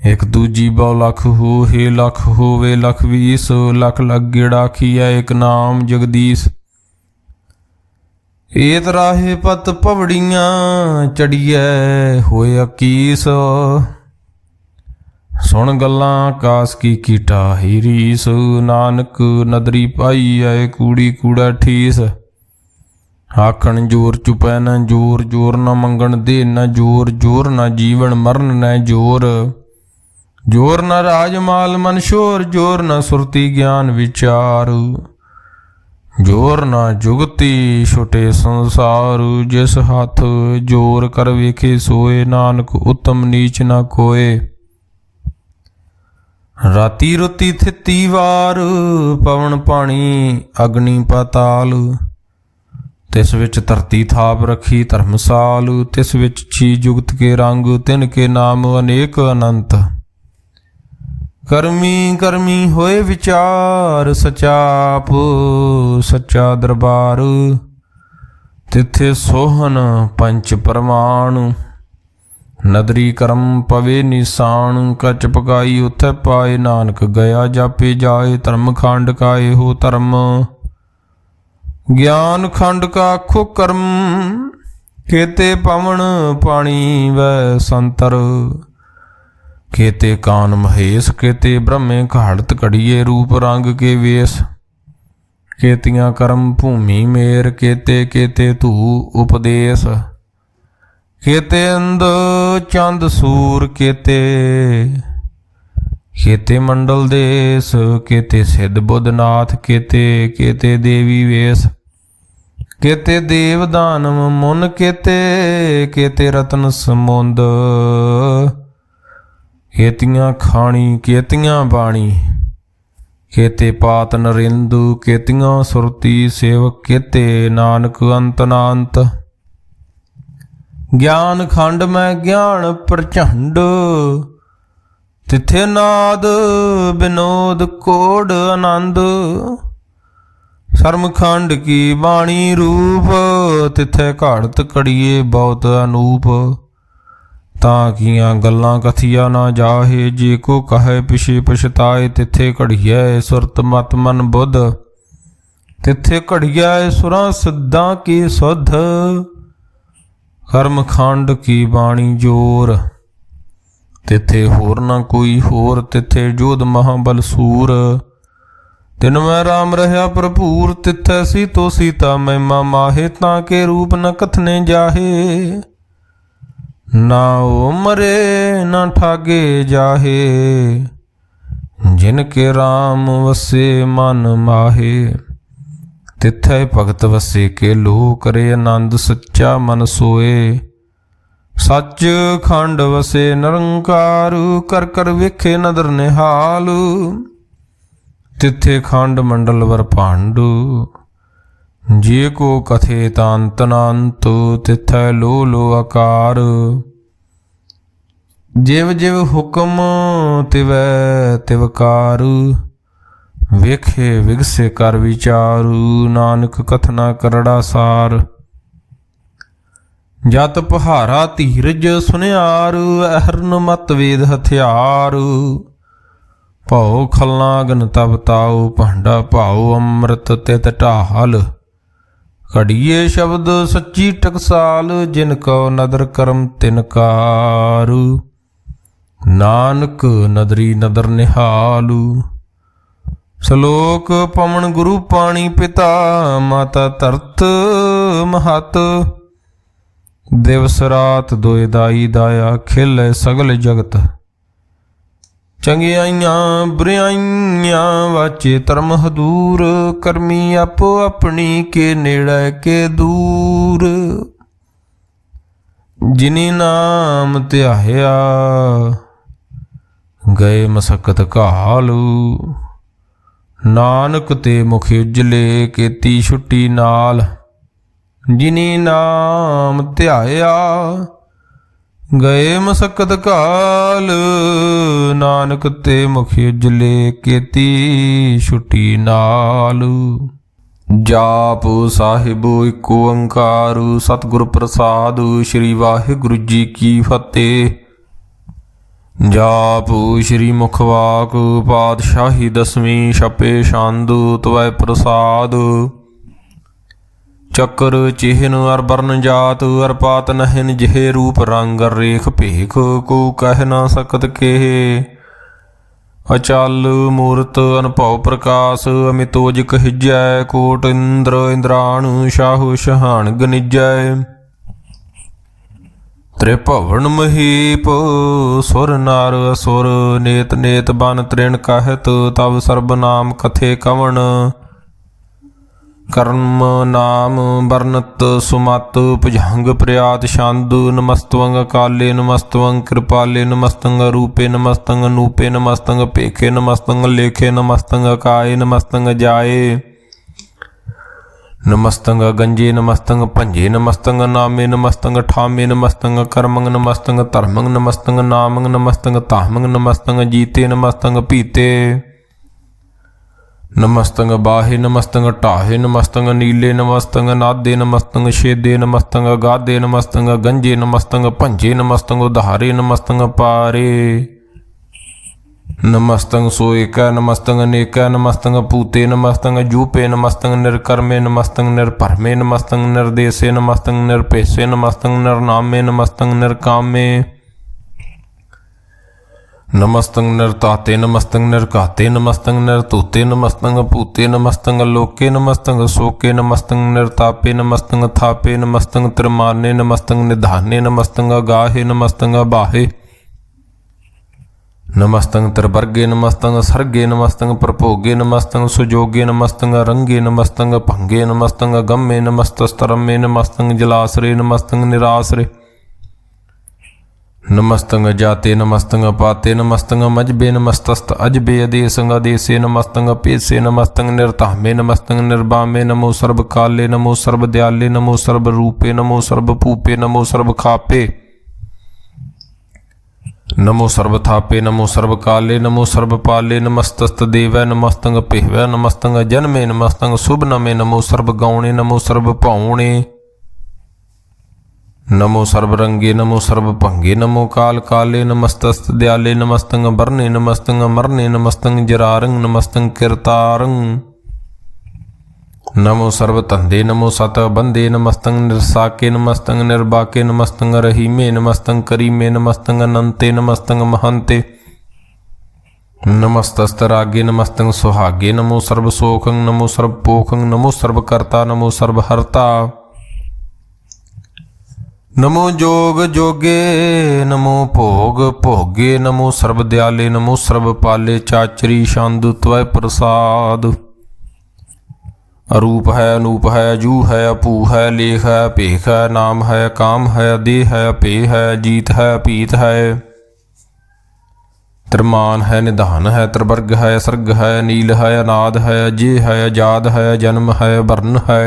ਇੱਕ ਦੂਜੀ ਬਹੁ ਲਖ ਹੋਏ, ਲਖ ਹੋਵੇ ਲਖ ਵੀਸ। ਲਖ ਲਖ ਗੇੜਾ ਖੀਐ, ਇੱਕ ਨਾਮ ਜਗਦੀਸ਼। ਏਤ ਰਾਹੇ ਪਤ ਪਵੜੀਆਂ, ਚੜੀਐ ਹੋਏ ਅਕੀਸ। ਸੁਣ ਗੱਲਾਂ ਆਕਾਸ ਕੀ ਕੀਟਾ ਹੀ ਰੀਸ। ਨਾਨਕ ਨਦਰੀ ਪਾਈ ਐ, ਕੂੜੀ ਕੂੜਾ ਠੀਸ। ਆਖਣ ਜੋਰ ਚੁਪੈ ਨ ਜੋਰ, ਜੋਰ ਨ ਮੰਗਣ ਦੇ ਨ ਜੋਰ। ਜੋਰ ਨ ਜੀਵਨ ਮਰਨ ਨ ਜੋਰ, ਜੋਰ ਨ ਰਾਜ ਮਾਲ ਮਨ ਸ਼ੋਰ। ਜੋਰ ਨ ਸੁਰਤੀ ਗਿਆਨ ਵਿਚਾਰ, ਜੋਰ ਨ ਜੁਗਤੀ ਛੁਟੇ ਸੰਸਾਰ। ਜਿਸ ਹੱਥ ਜੋਰ ਕਰ ਵੇਖੇ ਸੋਏ, ਨਾਨਕ ਉਤਮ ਨੀਚ ਨ ਕੋਏ। ਰਾਤੀ ਰੁਤੀ ਥਿੱਤੀ ਵਾਰ, ਪਵਨ ਪਾਣੀ ਅਗਨੀ ਪਾਤਾਲ। ਤਿਸ ਵਿੱਚ ਧਰਤੀ ਥਾਪ ਰੱਖੀ ਧਰਮਸਾਲ। ਤਿਸ ਵਿੱਚ ਛੀ ਜੁਗਤ ਕੇ ਰੰਗ, ਤਿਨ ਕੇ ਨਾਮ ਅਨੇਕ ਅਨੰਤ। ਕਰਮੀ ਕਰਮੀ ਹੋਏ ਵਿਚਾਰ, ਸਚਾਪ ਸੱਚਾ ਦਰਬਾਰ। ਤਿੱਥੇ ਸੋਹਨ ਪੰਚ ਪ੍ਰਮਾਣ, ਨਦਰੀ ਕਰਮ ਪਵੇ ਨਿਸ਼ਾਨ। ਕੱਚ ਪਕਾਈ ਉਥੈ ਪਾਏ, ਨਾਨਕ ਗਿਆ ਜਾਪੇ ਜਾਏ। ਧਰਮ ਖੰਡ ਕਾ ਇਹੋ ਧਰਮ, ਗਿਆਨ ਖੰਡ ਕਾ ਆਖੋ ਕਰਮ। ਕੇਤੇ ਪਵਨ ਪਾਣੀ ਵੈ ਸੰਤਰ, ਕੇਤੇ ਕਾਨ ਮਹੇਸ਼। ਕੇਤੇ ਬ੍ਰਹਮੇ ਘਾੜਤ ਘੜੀਏ, ਰੂਪ ਰੰਗ ਕੇ ਵੇਸ। ਕੇਤੀਆਂ ਕਰਮ ਭੂਮੀ ਮੇਰ, ਕੇਤੇ ਕੇਤੇ ਧੂ ਉਪਦੇਸ। ਕੇਤੇ ਅੰਧ ਚੰਦ ਸੂਰ, ਕੇਤੇ ਕੇਤੇ ਮੰਡਲ ਦੇਸ। ਕੇਤੇ ਸਿੱਧ ਬੁੱਧਨਾਥ, ਕੇਤੇ ਕੇਤੇ ਦੇਵੀ ਵੇਸ। ਕੇਤੇ ਦੇਵ ਦਾਨਵ ਮੁਨ, ਕੇਤੇ ਕੇਤੇ ਰਤਨ ਸਮੁੰਦ। ਕੇਤੀਆਂ ਖਾਣੀ ਕੇਤੀਆਂ ਬਾਣੀ, ਕੇਤੇ ਪਾਤ ਨਰਿੰਦੂ। ਕੇਤੀਆਂ ਸੁਰਤੀ ਸੇਵਕ, ਕੇਤੇ ਨਾਨਕ ਅੰਤ ਨਾਨਤ। ਗਿਆਨ ਖੰਡ ਮੈਂ ਗਿਆਨ ਪ੍ਰਚੰਡ, ਤਿੱਥੇ ਨਾਦ विनोद कोड आनंद। शर्मखंड की बाणी रूप, तिथे घाड़त कड़िए बहुत अनूप। तां कियां गल्लां कथिया ना जाहे, जे को कहे पिछे पछताए। तिथे घड़िया सुरत मत मन बुध, तिथे घड़िया सुरां सिद्धां की सुध। कर्मखंड की बाणी जोर, तिथे होर ना कोई होर। तिथे जोध महाबल सूर, तिन मैं राम रहा भरपूर। तिथै सी तो सीता महिमा माहे, ताके रूप न कथने जाहे। ना ओ मरे न ठागे जाहे, जिनके राम वसे मन माहे। तिथै भगत वसे के लो, करे आनंद सच्चा मन सोए। सच खंड वसे निरंकार, कर कर वेखे नदर निहाल। तिथे खंड मंडल वर भांडु, जे को कथे तांत नांत। तिथै लो लो आकार, जिव जिव हुक्म तिवै तिवकार। वेखे विगसे कर विचारू, नानक कथना करड़ा सार। जत पहारा धीरज सुनियार, अहरन मत वेद हथियार। भाओ खलनागन तब ताओ, भांडा भाओ अमृत तित ढाल। घड़िए शब्द सच्ची टकसाल, जिनको नदर करम तिनकार। नानक नदरी नदर निहालू। श्लोक पवन गुरु पाणी पिता, माता धरत महत। दिवस रात दोए दाई दाया, खिल सगल जगत। चंगियाइयां बुराइयां वाचे धर्म हदूर, करमी आपो अपनी के नेड़े के दूर। जिनी नाम ध्याया, गए मसकत घालू। नानक ते मुख उजले, केती छुट्टी नाल। जिनी नाम ध्याया, गए मसकत काल। नानक ते मुख उजले, केती छुट्टी नाल। जाप साहिब इको ओंकार, सतगुर प्रसाद। श्री वाहिगुरु जी की फतेह। जाप श्री मुखवाक, पातशाही दसवीं। छपे छंद तवै प्रसाद। चक्र चिहन अर बरन जात, अर पात नहिन जिहे रूप रंग। रेख भेख को कह ना सकत केहे, अचल मूरत अनुभव प्रकाश। अमितोज कहिजै, कोट इंद्र इंद्राणु। शाहु शहान गनिजै, त्रिभुवन महीप। सुर नर असुर, नेत नेत बन तृण कहत। तब सर्वनाम कथे कवन, कर्म नाम बरनत सुमत। भुजंग प्रयात छंद, नमस्तवंग काले नमस्तवंग कृपाले। नमस्तंग रूपे नमस्तंग नूपे। नमस्तंग पेखे नमस्तंग लेखे। नमस्तंग काये नमस्तंग जाए। नमस्तंग गंजे नमस्तंग भंजे। नमस्तंग नामे नमस्तंग ठामे। नमस्तंग कर्मंग नमस्तंग धर्मंग। नमस्तंग नामंग नमस्तंग तामंग। नमस्तंग जीते नमस्तंग पीते। नमस्तंग बाहे नमस्तंग ढाहे। नमस्तंग नीले नमस्तंग नादे। नमस्तंग छेदे। नमस्तंग गादे। नमस्तंग गंजे। नमस्तंग भंजे। नमस्तंग उधारे। नमस्तंग पारे। नमस्तंग सोएका। नमस्तंग नेका। नमस्तंग पूते। नमस्तंग जूपे। नमस्तंग निर्कर्मे। नमस्तंग निर्भरमे। नमस्तंग निर्देशे। नमस्तंग निर्पेशे। नमस्तंग निर्नामे। नमस्तंग निर्कामे। नमस्तंग निर्ताते। नमस्तंग निर्घाते। नमस्तंग निर्तूते। नमस्तंग पूते। नमस्तंग लोके। नमस्तंग शोके। नमस्तंग निर्तापे। नमस्तंग थापे। नमस्तंग त्रिमाने। नमस्तंग निधाने। नमस्तंग गाहे। नमस्तंग बाहे। नमस्तंग त्रिवर्गे। नमस्तंग सर्गे। नमस्तंग प्रभोगे। नमस्तंग सुजोगे। नमस्तंग रंगे। नमस्तंग भंगे। नमस्तंग गम्मे। नमस्तस्तरमे। नमस्तंग जलाश्रे। नमस्तंग निराश्रे। नमस्तंग जाते। नमस्तंग पाते। नमस्तंग मजबे। नमस्तस्त अजबे। अदेसंग अदेसे। नमस्तंग पेसे। नमस्तंग निर्तामे। नमस्तंग निर्बामे। नमो सर्व काले। नमो सर्व दयाले। नमो सर्व रूपे। नमो सर्व भूपे। नमो सर्व खापे। नमो सर्वथापे नमो सर्वकाले नमो सर्वपाले नमस्तस्त देवै नमस्तंग पिहवै नमस्तंग जन्मे नमस्तंग शुभ नमे नमो सर्वगौणे नमो सर्वभौणे नमो सर्वरंगे नमो सर्वभंगे नमो काल काले नमस्तस्त दयाले नमस्तंग बरने नमस्तंग मरने नमस्तंग जरारंग नमस्तंग किरतारंग नमो सर्वतंदे नमो सत बंदे नमस्तंग निर्साके नमस्तंग निर्बाके नमस्तंग रहीमे नमस्तंग करीमे नमस्तंग अनंते नमस्तंग महंते नमस्तस्तरागे नमस्तंग सुहागे नमो सर्वसोखंग नमो सर्वपोखंग नमो सर्वकर्ता नमो सर्वहर्ता नमो जोग जोगे नमो भोग भोगे नमो सर्वदयाले नमो सर्वपाले चाचरी शांदु त्वय प्रसाद अरूप है अनूप है अजू है अपू है लेख है पेख है नाम है काम है देह है पे है जीत है पीत है त्रिमान है निधान है त्रिवर्ग है सर्ग है नील है अनाद है अजय है अजाद है जन्म है वर्ण है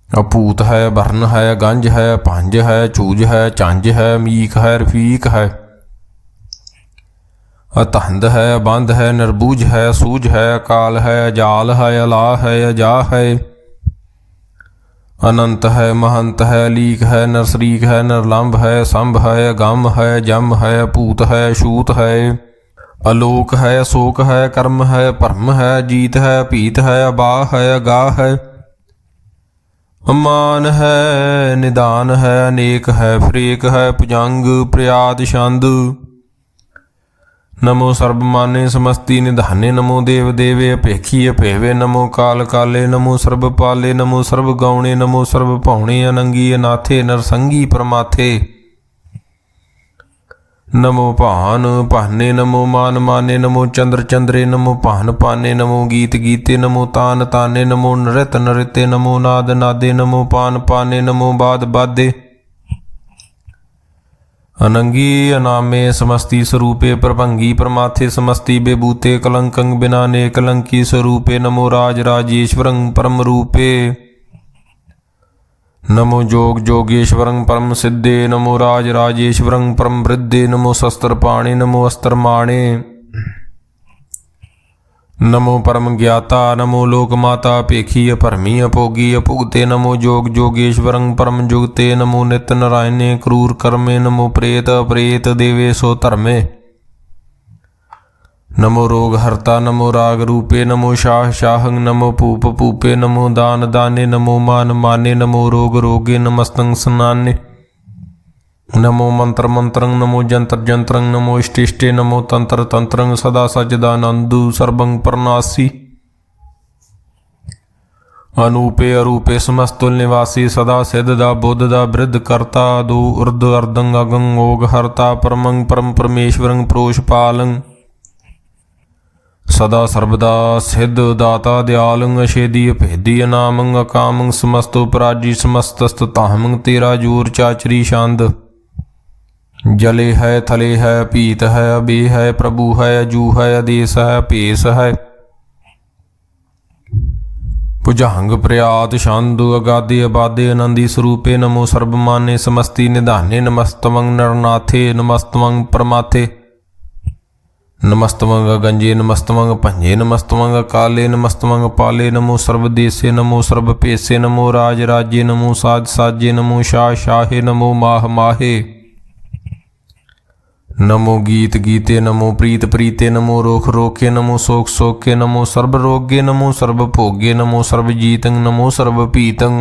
अपूत है वर्ण है गंज है पंज है चूज है चंज है मीक है रफीक है अतहंद है बंद है निर्बूझ है सूझ है अकाल है अजाल है अला है अजा है अनंत है महंत है लीक है नरसरीक है निर्लंब है संभ है गम है जम है पूत है शूत है अलोक है शोक है कर्म है परम है जीत है पीत है अबा है अगा है अमान है निदान है अनेक है फ्रेक है भुजंग प्रयाद छंद नमो सर्वमाने समस्ति निधाने नमो देव देवे अपेखी अपेवे नमो काल काले नमो सर्वपाले नमो सर्वगौणे नमो सर्वभौणे अनंगी अनाथे नरसंगी परमाथे नमो भान भाने नमो मान माने नमो चंद्र चंद्रे नमो भान पाने नमो गीत गीते नमो तान ताने नमो नृत नृत्य नमो नाद नादे नमो पान पाने नमो बाद बादे अनंगी अनामे समस्ति स्वरूपे प्रभंगी प्रमाथे समस्ति बेबूते कलंकं बिनाने कलंकी स्वरूपे नमो राज राजेश्वरं परम रूपे नमो जोग जोगेश्वरं परम सिद्धे नमो राज राजेश्वरं परम वृद्धे नमो शस्त्र पाणे नमो अस्त्र माणे नमो परम ज्ञाता नमो लोक माता पेखी अपरमी अपोगी अपुगते नमो जोग जोगेश्वरं परम जुगते नमो नित्य नारायणे क्रूर कर्मे नमो प्रेत प्रेत देवे सो धर्मे नमो रोग हर्ता नमो राग रूपे नमो शाह शाहं नमो पूप पूपे नमो दान दाने नमो मान माने नमो रोग रोगे नमस्तंग स्नाने नमो मंत्र मंत्रं नमो जंत्र जंत्रं नमो इष्टिष्टे नमो तंत्र तंत्रं सदा सजदानंदु सर्वं परनासी अनूपे अरूपे समस्तुल निवासी सदा सिद्धदा बुद्धदा वृद्ध कर्ता दो उर्द अर्दंग अगंग ओग हर्ता परमं परम परमेश्वरं प्रोषपालं सदा सर्वदा सिद्ध दाता दयालंग अशेदी अभेदी अनामंग अकामंग समस्तो पराजी समस्तस्त ताहमंग तेरा जोर चाचरी शांद जले है थले है पीत है अबे है प्रभु है अजू है आदेश है पेश है भुजंग प्रयात शांदु अगादे अबादे आनंदी स्वरूपे नमो सर्वमाने समस्ति निधाने नमस्तमं नरनाथे नमस्तमं परमाथे नमस्तमं गंजे नमस्तमं पंजे नमस्तमं काले नमस्तमं पाले नमो सर्वदेशे नमो सर्वपेशे नमो राज राज्ये नमो साज साजे नमो शाह शाहे नमो माह माहे नमो गीत गीते नमो प्रीत प्रीते नमो रोख रोखे नमो शोक शोके नमो सर्व रोगे नमो सर्व भोगे नमो सर्व जीतं नमो सर्व पीतं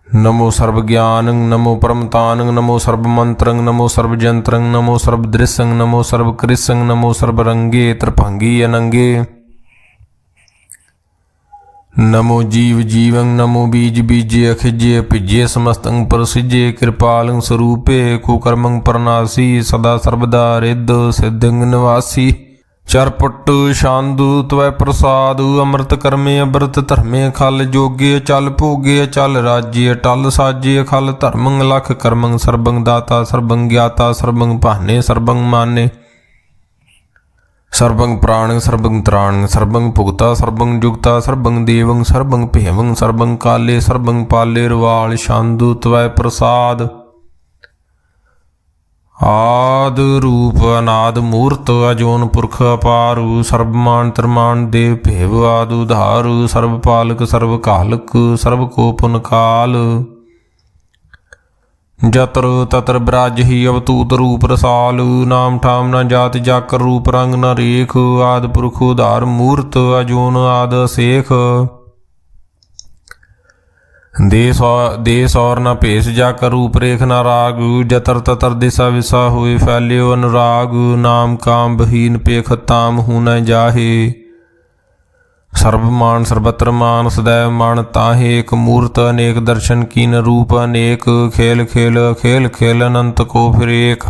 नमो सर्व ज्ञानं नमो परमतानं नमो सर्व मंत्रं नमो सर्व जंत्रं नमो सर्व दृश्यं नमो सर्व कृष्यं नमो सर्व रंगे त्रिभंगी अनंगे नमो जीव जीवं नमो बीज बीजे अखिजे पिजे समस्तं प्रसिजे कृपालं स्वरूपे कुकर्मं परनासी सदा सर्वदा रिद्ध सिद्धं निवासी चरपट शांदु त्वय प्रसाद अमृत कर्मे अमृत धर्मे खल जोगे चल भोगे चल राज्य टल साजे खल धर्मं लख कर्मं सर्वं दाता सर्वं ज्ञाता सर्वं भाने सर्वं माने सर्वं प्राणं सर्वं त्राणं सर्वं भुगता सर्वं जुगता सर्वं देवं सर्वं भेवं सर्वं काले सर्वं पाले रुवाल शांदु त्वय प्रसाद ਆਦ ਰੂਪ ਅਨਾਦ ਮੂਰਤ ਅਜੋਨ ਪੁਰਖ ਅਪਾਰੂ ਸਰਬ ਮਾਨ ਤਰਮਾਨ ਦੇਵ ਭੇਵ ਆਦ ਉਧਾਰੂ ਸਰਬ ਪਾਲਕ ਸਰਬ ਕਾਲਕ ਸਰਬ ਕੋ ਪੁਨ ਕਾਲ ਜਤਰ ਤਤਰ ਬ੍ਰਾਜਹੀ ਅਵਤੂਤ ਰੂਪ ਰਸਾਲ ਨਾਮ ਠਾਮ ਨਾ ਜਾਤ ਜਾਕਰ ਰੂਪ ਰੰਗ ਨ ਰੇਖ ਆਦ ਪੁਰਖ ਉਧਾਰ ਮੂਰਤ ਅਜੋਨ ਆਦ ਸੇਖ ਦੇਸ ਔਰ ਨਾ ਭੇਸ ਜਾਕਰ ਰੂਪ ਰੇਖ ਨਾ ਰਾਗ ਜਤਰ ਤਤਰ ਦਿਸਾ ਵਿਸਾ ਹੋਏ ਫੈਲਿਓ ਅਨੁਰਾਗ ਨਾਮ ਕਾਮ ਬਹੀਨ ਪੇਖ ਤਾਮ ਹੂ ਨ ਜਾਹੇ ਸਰਬ ਮਾਨ ਸਰਬਤਰ ਮਾਨ ਸदैव ਮਨ ਤਾਹੇ ਇੱਕ ਮੂਰਤ ਅਨੇਕ ਦਰਸ਼ਨ ਕੀਨ ਰੂਪ ਅਨੇਕ ਖੇਲ ਖੇਲ ਖੇਲ ਖੇਲ ਅਨੰਤ ਕੋ ਫਿਰ ਏਕ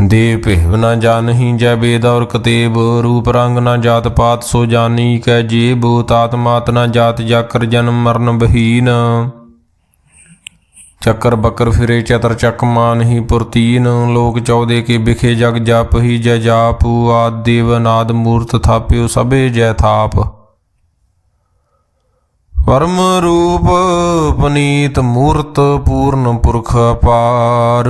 ਦੇਵ ਭੇਵ ਨਾ ਜਾਨਹੀ ਜੈ ਬੇਦ ਔਰ ਕਤੇਬ ਰੂਪ ਰੰਗ ਨਾ ਜਾਤ ਪਾਤ ਸੋ ਜਾਨੀ ਕੈ ਜੇਬ ਤਾਤ ਮਾਤ ਨਾ ਜਾਤ ਜਾਕਰ ਜਨਮ ਮਰਨ ਬਹੀਨ ਚੱਕਰ ਬੱਕਰ ਫਿਰੇ ਚਤਰ ਚੱਕ ਮਾਨ ਹੀ ਪੁਰਤੀਨ ਲੋਕ 14 ਕੇ ਬਿਖੇ ਜਗ ਜਪ ਹੀ ਜੈ ਜਾਪ ਆਦ ਦੇਵ ਨਾਦ ਮੂਰਤ ਥਾਪਿਓ ਸਭੇ ਜੈ ਥਾਪ ਪਰਮ ਰੂਪ ਪਨੀਤ ਮੂਰਤ ਪੂਰਨ ਪੁਰਖ ਅਪਾਰ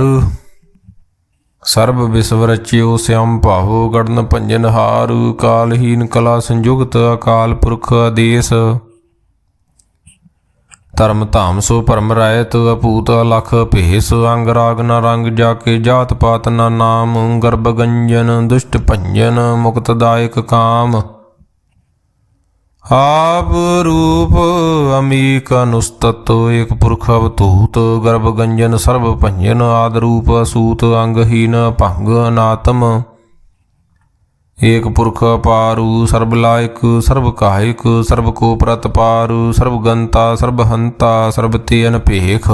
ਸਰਬ ਵਿਸਵ ਰਚਿਓ ਸਿਆਮ ਭਾਵੋ ਗੜਨ ਭੰਜਨ ਹਾਰ ਕਾਲਹੀਨ ਕਲਾ ਸੰਯੁਗਤ ਅਕਾਲ ਪੁਰਖ ਆਦੇਸ ਧਰਮ ਧਾਮ ਸੋ ਭਰਮ ਰਾਇਤ ਅਪੂਤ ਅਲਖ ਭੇਸ ਅੰਗ ਰਾਗ ਨ ਰੰਗ ਜਾ ਕੇ ਜਾਤ ਪਾਤ ਨ ਨਾਮ ਗਰਭ ਗੰਜਨ ਦੁਸ਼ਟ ਭੰਜਨ ਮੁਕਤ ਦਾਇਕ ਕਾਮ ਆਪ ਰੂਪ ਅਮੀਕ ਅਨੁਸਤਤ ਏਕ ਪੁਰਖ ਅਵਤੂਤ ਗਰਭ ਗੰਜਨ ਸਰਬ ਭੰਜਨ ਆਦ ਰੂਪ ਅਸੂਤ ਅੰਗਹੀਨ ਭੰਗ ਅਨਾਤਮ ਏਕ ਪੁਰਖ ਅਪਾਰੂ ਸਰਬ ਲਾਇਕ ਸਰਬ ਕਾਇਕ ਸਰਬ ਕੋ ਪ੍ਰਤਪਾਰੂ ਸਰਬ ਗੰਤਾ ਸਰਬ ਹੰਤਾ ਸਰਬ ਤੇ ਅਨਭੇਖ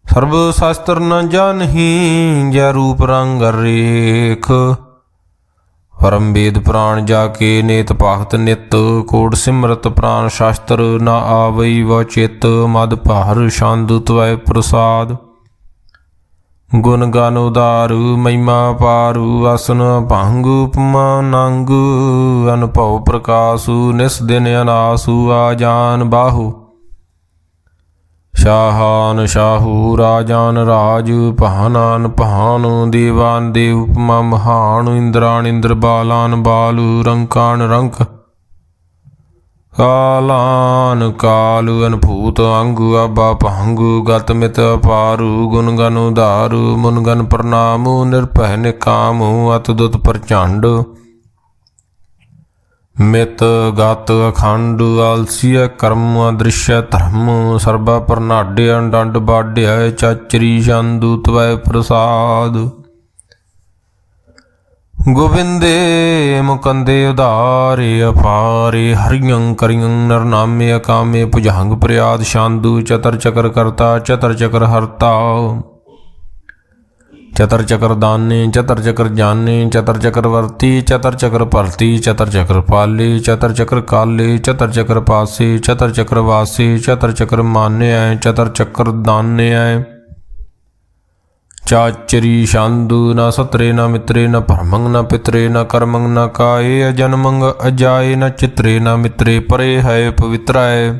ਸਰਬ ਸ਼ਾਸਤਰ ਨ ਜਾਨਹੀ ਜੈ ਰੂਪ ਰੰਗ ਰੇਖ ਪਰਮ ਵੇਦ ਪ੍ਰਾਣ ਜਾ ਕੇ ਨੇਤ ਭਗਤ ਨਿਤ ਕੋਟ ਸਿਮਰਤ ਪ੍ਰਾਨ ਸ਼ਾਸਤਰ ਨ ਆਵਈ ਵ ਚਿਤ ਮਦ ਭਾਰ ਛੰਦ ਤਵੈ ਪ੍ਰਸਾਦ ਗੁਣ ਗਨ ਉਦਾਰੂ ਮਹਿਮਾ ਪਾਰੂ ਆਸਨ ਭੰਗ ਉਪਮਾ ਨੰਗ ਅਨੁਭਵ ਪ੍ਰਕਾਸ਼ੂ ਨਿਸ ਦਿਨ ਅਨਾਸੂ ਆ ਜਾਨ ਬਾਹੂ ਸ਼ਾਹਾਨ ਸ਼ਾਹੂ ਰਾਜਾਨ ਰਾਜ ਭਾਨਾਨ ਭਾਨ ਦੇਵਾਨ ਦੇਵ ਉਪਮਾ ਮਹਾਨ ਇੰਦਰਾਨ ਇੰਦਰ ਬਾਲਾਨ ਬਾਲੂ ਰੰਕਾਨ ਰੰਕ ਕਾਲਾਨ ਕਾਲੂ ਅਨਭੂਤ ਅੰਗੂ ਆਬਾ ਭੰਗੂ ਗਤ ਮਿਤ ਅਪਾਰੂ ਗੁਣ ਗਨ ਉਧਾਰੂ ਮੁਨ ਗਨ ਪ੍ਰਣਾਮੂ ਨਿਰਭੈ ਨਿਕਾਮੂ ਅਤ ਦੁਤ ਪ੍ਰਚੰਡ ਮਿਤ ਗਤ ਅਖੰਡ ਆਲਸੀਆ ਕਰਮ ਅਦ੍ਰਿਸ਼ਯ ਧਰਮ ਸਰਬਾ ਪ੍ਰਨਾਡਿਆ ਡੰਡ ਬਾਡਿਆ ਚਾਚਰੀ ਚੰਦੂ ਤਵੈ ਪ੍ਰਸਾਦ ਗੋਬਿੰਦੇ ਮੁਕੰਦੇ ਉਧਾਰੇ ਅਪਾਰੇ ਹਰਿਯੰ ਕਰਿਯੰ ਨਰਨਾਮੇ ਅਕਾਮੇ ਭੁਜੰਗ ਪ੍ਰਿਆਦ ਸ਼ਾਂਦੂ ਚਤਰ ਚਕਰ ਕਰਤਾ ਚਤਰ ਚਕਰ ਹਰਤਾ ਚਤਰ ਚਕਰ ਦਾਨੇ ਚਤਰ ਚਕਰ ਜਾਨੇ ਚਤਰ ਚਕਰ ਵਰਤੀ ਚਤਰ ਚਕਰ ਭਰਤੀ ਚਤਰ ਚਕਰ ਪਾਲੇ ਚਤਰ ਚਕਰ ਕਾਲੇ ਚਤਰ ਚਕਰ ਪਾਸੇ ਚਤਰ ਚਕਰ ਵਾਸੇ ਚਤਰ ਚਕਰ ਮਾਨਿਆ ਚਤਰ ਚਕਰ ਦਾਨਿਆ ਚਾਚਰੀ ਸ਼ਾਂਦੂ ਨ ਸਤਰੇ ਨ ਮਿਤਰੇ ਨ ਭਰਮੰ ਨ ਪਿਤਰੇ ਨ ਕਰਮੰ ਨ ਕਾਏ ਅਜਨਮੰ ਅਜਾਏ ਨ ਚਿਤਰੇ ਨ ਮਿਤਰੇ ਪਰੇ ਹੈ ਪਵਿਤਰਾਏ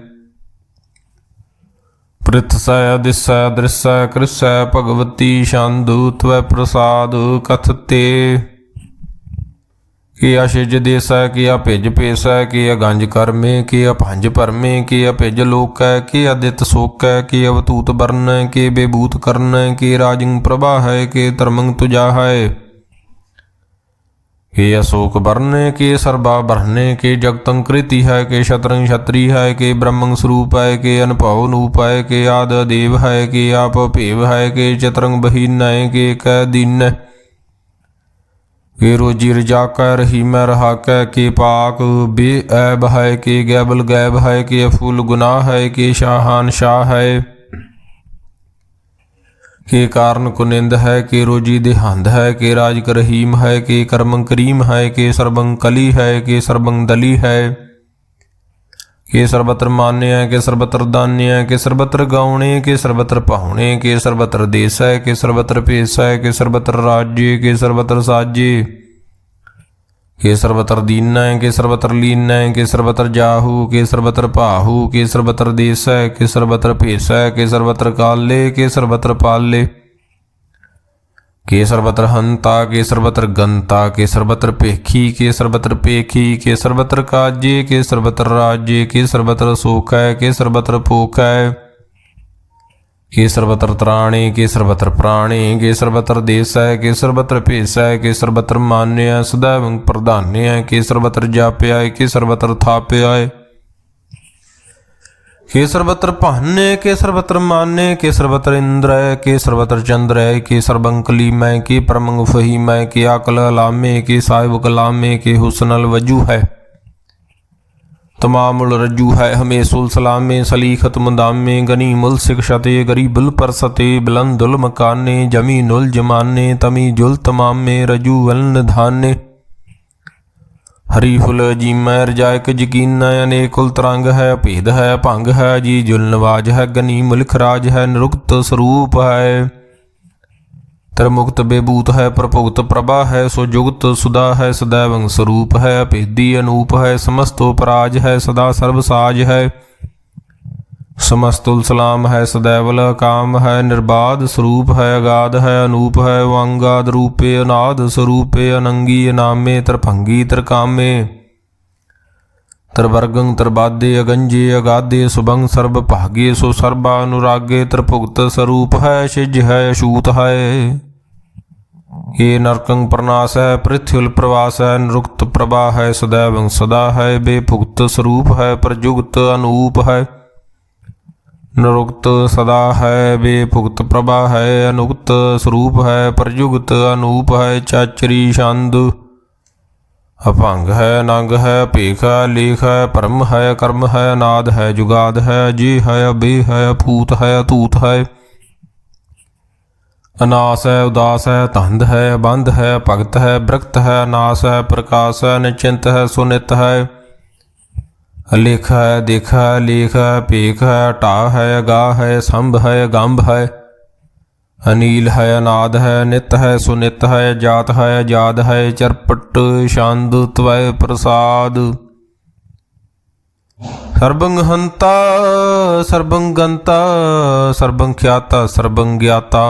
ਪ੍ਰਿਥਸੈ ਦਿਸੈ ਦ੍ਰਿਸੈ ਕ੍ਰਿਸੈ ਭਗਵਤੀ ਸ਼ਾਂਦੂ ਤਵੈ ਪ੍ਰਸਾਦ ਕਥਤੇ ਕੀ ਅਸ਼ਿਜ ਦੇਸੈ ਕੀ ਅਭਿਜ ਪੇਸੈ ਕੀ ਅਗੰਜ ਕਰਮੇ ਕੀ ਅਭੰਜ ਭਰਮੇ ਕੀ ਅਭਿਜ ਲੋਕੈ ਕੀ ਅਦਿਤ ਸੋਕੈ ਕੀ ਅਵਤੂਤ ਬਰਨੈ ਕੀ ਬੇਬੂਤ ਕਰਨੈ ਕੀ ਰਾਜੰ ਪ੍ਰਭਾ ਹੈ ਕੀ ਧਰਮੰ ਤੁਜਾ ਹੈ ਕੀ ਅਸ਼ੋਕ ਬਰਨੇ ਕੀ ਸਰਬਾ ਬਰਨੇ ਕੀ ਜਗਤੰ ਕ੍ਰਿਤੀ ਹੈ ਕੀ ਸ਼ਤਰੰ ਛਤਰੀ ਹੈ ਕੀ ਬ੍ਰਹਮੰ ਸਰੂਪ ਹੈ ਕੀ ਅਨਭਉ ਨੂਪ ਹੈ ਕੀ ਆਦ ਦੇਵ ਹੈ ਕੀ ਆਪ ਭੇਵ ਹੈ ਕੀ ਚਤਰੰ ਬਹੀਨੈ ਕੀ ਕੈ ਦੀਨੈ ਕੀ ਰੋਜੀ ਰਜਾਕੈ ਰਹੀਮੈ ਰਹਾਕੈ ਕੀ ਪਾਕ ਬੇਐਬ ਹੈ ਕੀ ਗੈਬਲ ਗੈਬ ਹੈ ਕੀ ਅਫੂਲ ਗੁਨਾਹ ਹੈ ਕੀ ਸ਼ਾਹਾਨ ਸ਼ਾਹ ਹੈ ਕੀ ਕਾਰਨ ਕੁਨਿੰਦ ਹੈ ਕਿ ਰੋਜੀ ਦੇਹੰਦ ਹੈ ਕਿ ਰਾਜ ਕਰਹੀਮ ਹੈ ਕਿ ਕਰਮੰ ਕਰੀਮ ਹੈ ਕਿ ਸਰਬੰ ਕਲੀ ਹੈ ਕਿ ਸਰਬੰ ਦਲੀ ਹੈ ਕਿ ਸਰਬਤਰ ਮਾਨਿਆ ਕਿ ਸਰਬਤਰ ਦਾਨਿਆ ਕਿ ਸਰਬਤਰ ਗਾਉਣੇ ਕਿ ਸਰਬਤਰ ਪਾਉਣੇ ਕਿ ਸਰਬਤਰ ਦੇਸ ਹੈ ਕਿ ਸਰਬਤਰ ਭੇਸ ਹੈ ਕਿ ਸਰਬਤਰ ਰਾਜੇ ਕਿ ਸਰਬਤਰ ਸਾਜੇ ਕਿ ਸਰਬਤਰ ਦੀਨੈ ਕਿ ਸਰਬਤਰ ਲੀਨੈ ਕਿ ਸਰਬਤਰ ਜਾਹੂ ਕਿ ਸਰਬਤਰ ਭਾਹੂ ਕਿ ਸਰਬਤਰ ਦੇਸੈ ਕਿ ਸਰਬਤਰ ਭੇਸੈ ਕਿ ਸਰਬਤਰ ਕਾਲੇ ਕਿ ਸਰਬਤਰ ਪਾਲੇ ਕੇ ਸਰਬਤਰ ਹੰਤਾ ਕੇ ਸਰਬਤਰ ਗੰਤਾ ਕੇ ਸਰਬਤਰ ਭੇਖੀ ਕੇ ਸਰਬਤਰ ਭੇਖੀ ਕੇ ਸਰਬਤਰ ਕਾਜੇ ਕੇ ਸਰਬਤਰ ਰਾਜੇ ਕੇ ਸਰਬਤਰ ਸੋਖੈ ਕੇ ਸਰਬਤਰ ਭੋਖੈ ਕੇ ਸਰਬਤਰ ਤਰਾਣੇ ਕੇ ਸਰਬਤਰ ਪ੍ਰਾਣੇ ਕੇ ਸਰਬਤਰ ਦੇਸੈ ਕੇ ਸਰਬਤਰ ਭੇਸੈ ਕੇ ਸਰਬਤਰ ਮਾਨਿਆ ਸदैवं ਪ੍ਰਧਾਨਿਆ ਕੇ ਸਰਬਤਰ ਜਾਪਿਆ ਕੇ ਸਰਬਤਰ ਥਾਪਿਆ के सर्वत्र पहने के सर्वत्र माने के सर्वत्र इंद्र के सर्वत्र चंद्र के सर्वंकली मैं के परमंग फही मैं के आकल लामे के साहिब कलामे के हुसनल वजू है तमामुल रज्जू है हमें सुल सलामे सलीखत मुदामे गनीमुल शिक्षते गरीबुल परसते बुलंदुल मकाने जमीनुल जमाने तमी जुल तमामे रजू वलन धाने हरी फुल जी मैं रजायक यकीन अनेकुल तरंग है भेद है भंग है जी जुल नवाज है गनी मुल्क राज है निरुक्त स्वरूप है त्रिमुक्त बेबूत है प्रभुक्त प्रभा है सुजुगत सुधा है सदैवं स्वरूप है भेदी अनूप है समस्तो पराज है सदा सर्वसाज है समस्तुल सलाम है सदैवल काम है निर्बाध स्वरूप है अगाध है अनूप है वांगाद रूपे अनाद स्वरूपे अनंगी अनामे त्रिभंगी त्रिकामे त्रिवर्गं त्रिबादे अगंजे अगाधे सुभंग सर्व भागे सो सर्वा अनुरागे त्रिभुक्त स्वरूप है शिज है अछूत है ये नरकंग प्रनाश है पृथ्वी प्रवास है निरुक्त प्रभा है सदैवं सदा है बेभुक्त स्वरूप है प्रजुगत अनूप है निरुक्त सदा है बेभुक्त प्रभा है अनुक्त स्वरूप है प्रयुक्त अनूप है चाचरी छंद अभंग है नंग है भेख है लेख है परम है कर्म है अनाद है जुगाद है जे है अबे है अपूत है अतूत है अनास है उदास है धंध है बंध है भगत है ब्रक्त है नास है प्रकाश है निश्चिंत है सुनित है लेख है देख है लेख है भेख है टा है गा है संभ है गंभ है अनील है अनाद है नित है सुनित है जात है जाद है चरपट शांद त्वय प्रसाद सर्वं हंता सर्वं गंता सर्वं ख्याता सर्वं ज्ञाता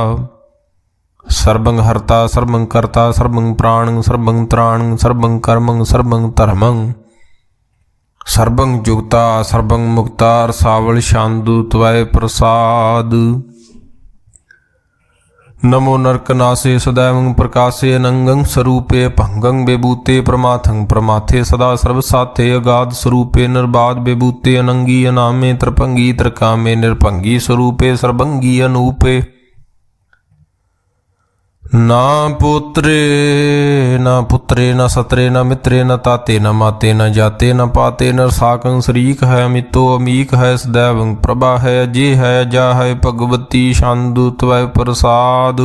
सर्वं हर्ता सर्वं कर्ता सर्वं प्राणं सर्वं त्राणं सर्वं कर्मं सर्वं धर्मं सर्वं जुगता सर्वं मुक्ता रसावल शांदु त्वय प्रसाद नमो नरकनासे सदैवं प्रकाशे अनंगं स्वरूपे भंगं बेबूते प्रमाथं प्रमाथे सदा सर्वसाथे अगाध स्वरूपे निर्बाध बेबूते अनंगी अनामे त्रिभंगी त्रिकामे निर्भंगी स्वरूपे सर्वंगी अनूपे ना पुत्रे न सत्रे न मित्रे न ताते न माते न जाते न पाते न साकं शरीक है अमितो अमीक है सदैवं प्रभा है अजय है अजा है भगवती शांदु त्वय प्रसाद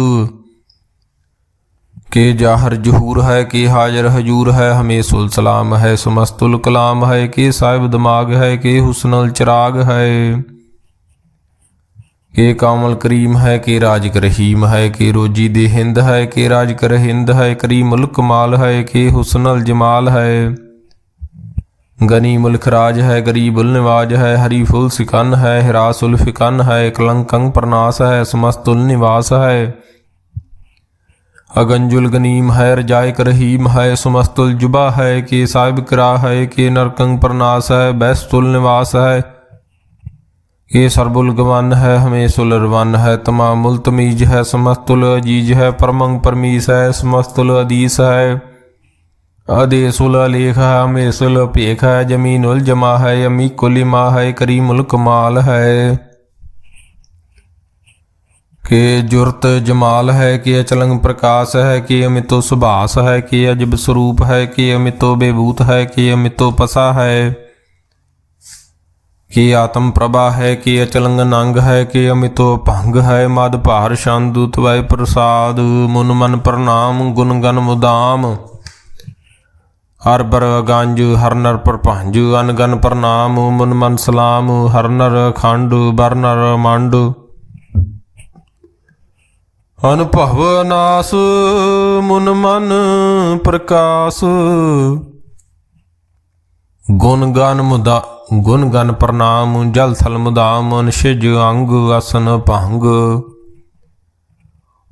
के जाहर जहूर है के हाजर हजूर है हमें सुल सलाम है सुमस्तुल कलाम है के साहिब दिमाग है के हुस्नल चिराग है के कामल करीम है के राज कर रहीम है के रोजी दे हिंद है के राज कर हिंद है करी मुल्क माल है के हुस्नल जमाल है गनी मुल्क राज है गरीबुल निवाज है हरी फुल सिकन है हिरासुल फिकन है कलंकंग प्रनाश है समस्तुल निवास है अगंजुल गनीम है रजाय कर रहीम है सुमस्तुल जुबा है के साहिब करा है के नरकंग प्रनाश है बैस्तुल निवास है ये सरबुल गवन है हमें सुलरवन है तमामुल तमीज है समस्तुल अजीज है परमंग परमीस है समस्तुल अदीस है अदेसुल लेख है हमें सुल पेख है जमीनुल जमा है यमी कुलिमा है करीमुल कमाल है के जुर्त जमाल है कि अचलंग प्रकाश है कि अमितो सुभाष है कि अजब स्वरूप है कि अमितो बेभूत है कि अमितो पसा है कि आत्म प्रभा है कि अचलंग नंग है कि अमितो भंग है मद भार शांदु त्वय प्रसाद मुन मन प्रणाम गुण गन मुदाम हर बर गांज हर नर प्रपंज अनगन प्रणाम मुन मन सलाम हर नर खंड बर नर मंड अनुभव नास मुन मन प्रकाश गुण गन प्रणाम जल थल मुदाम निषिज अंग आसन भंग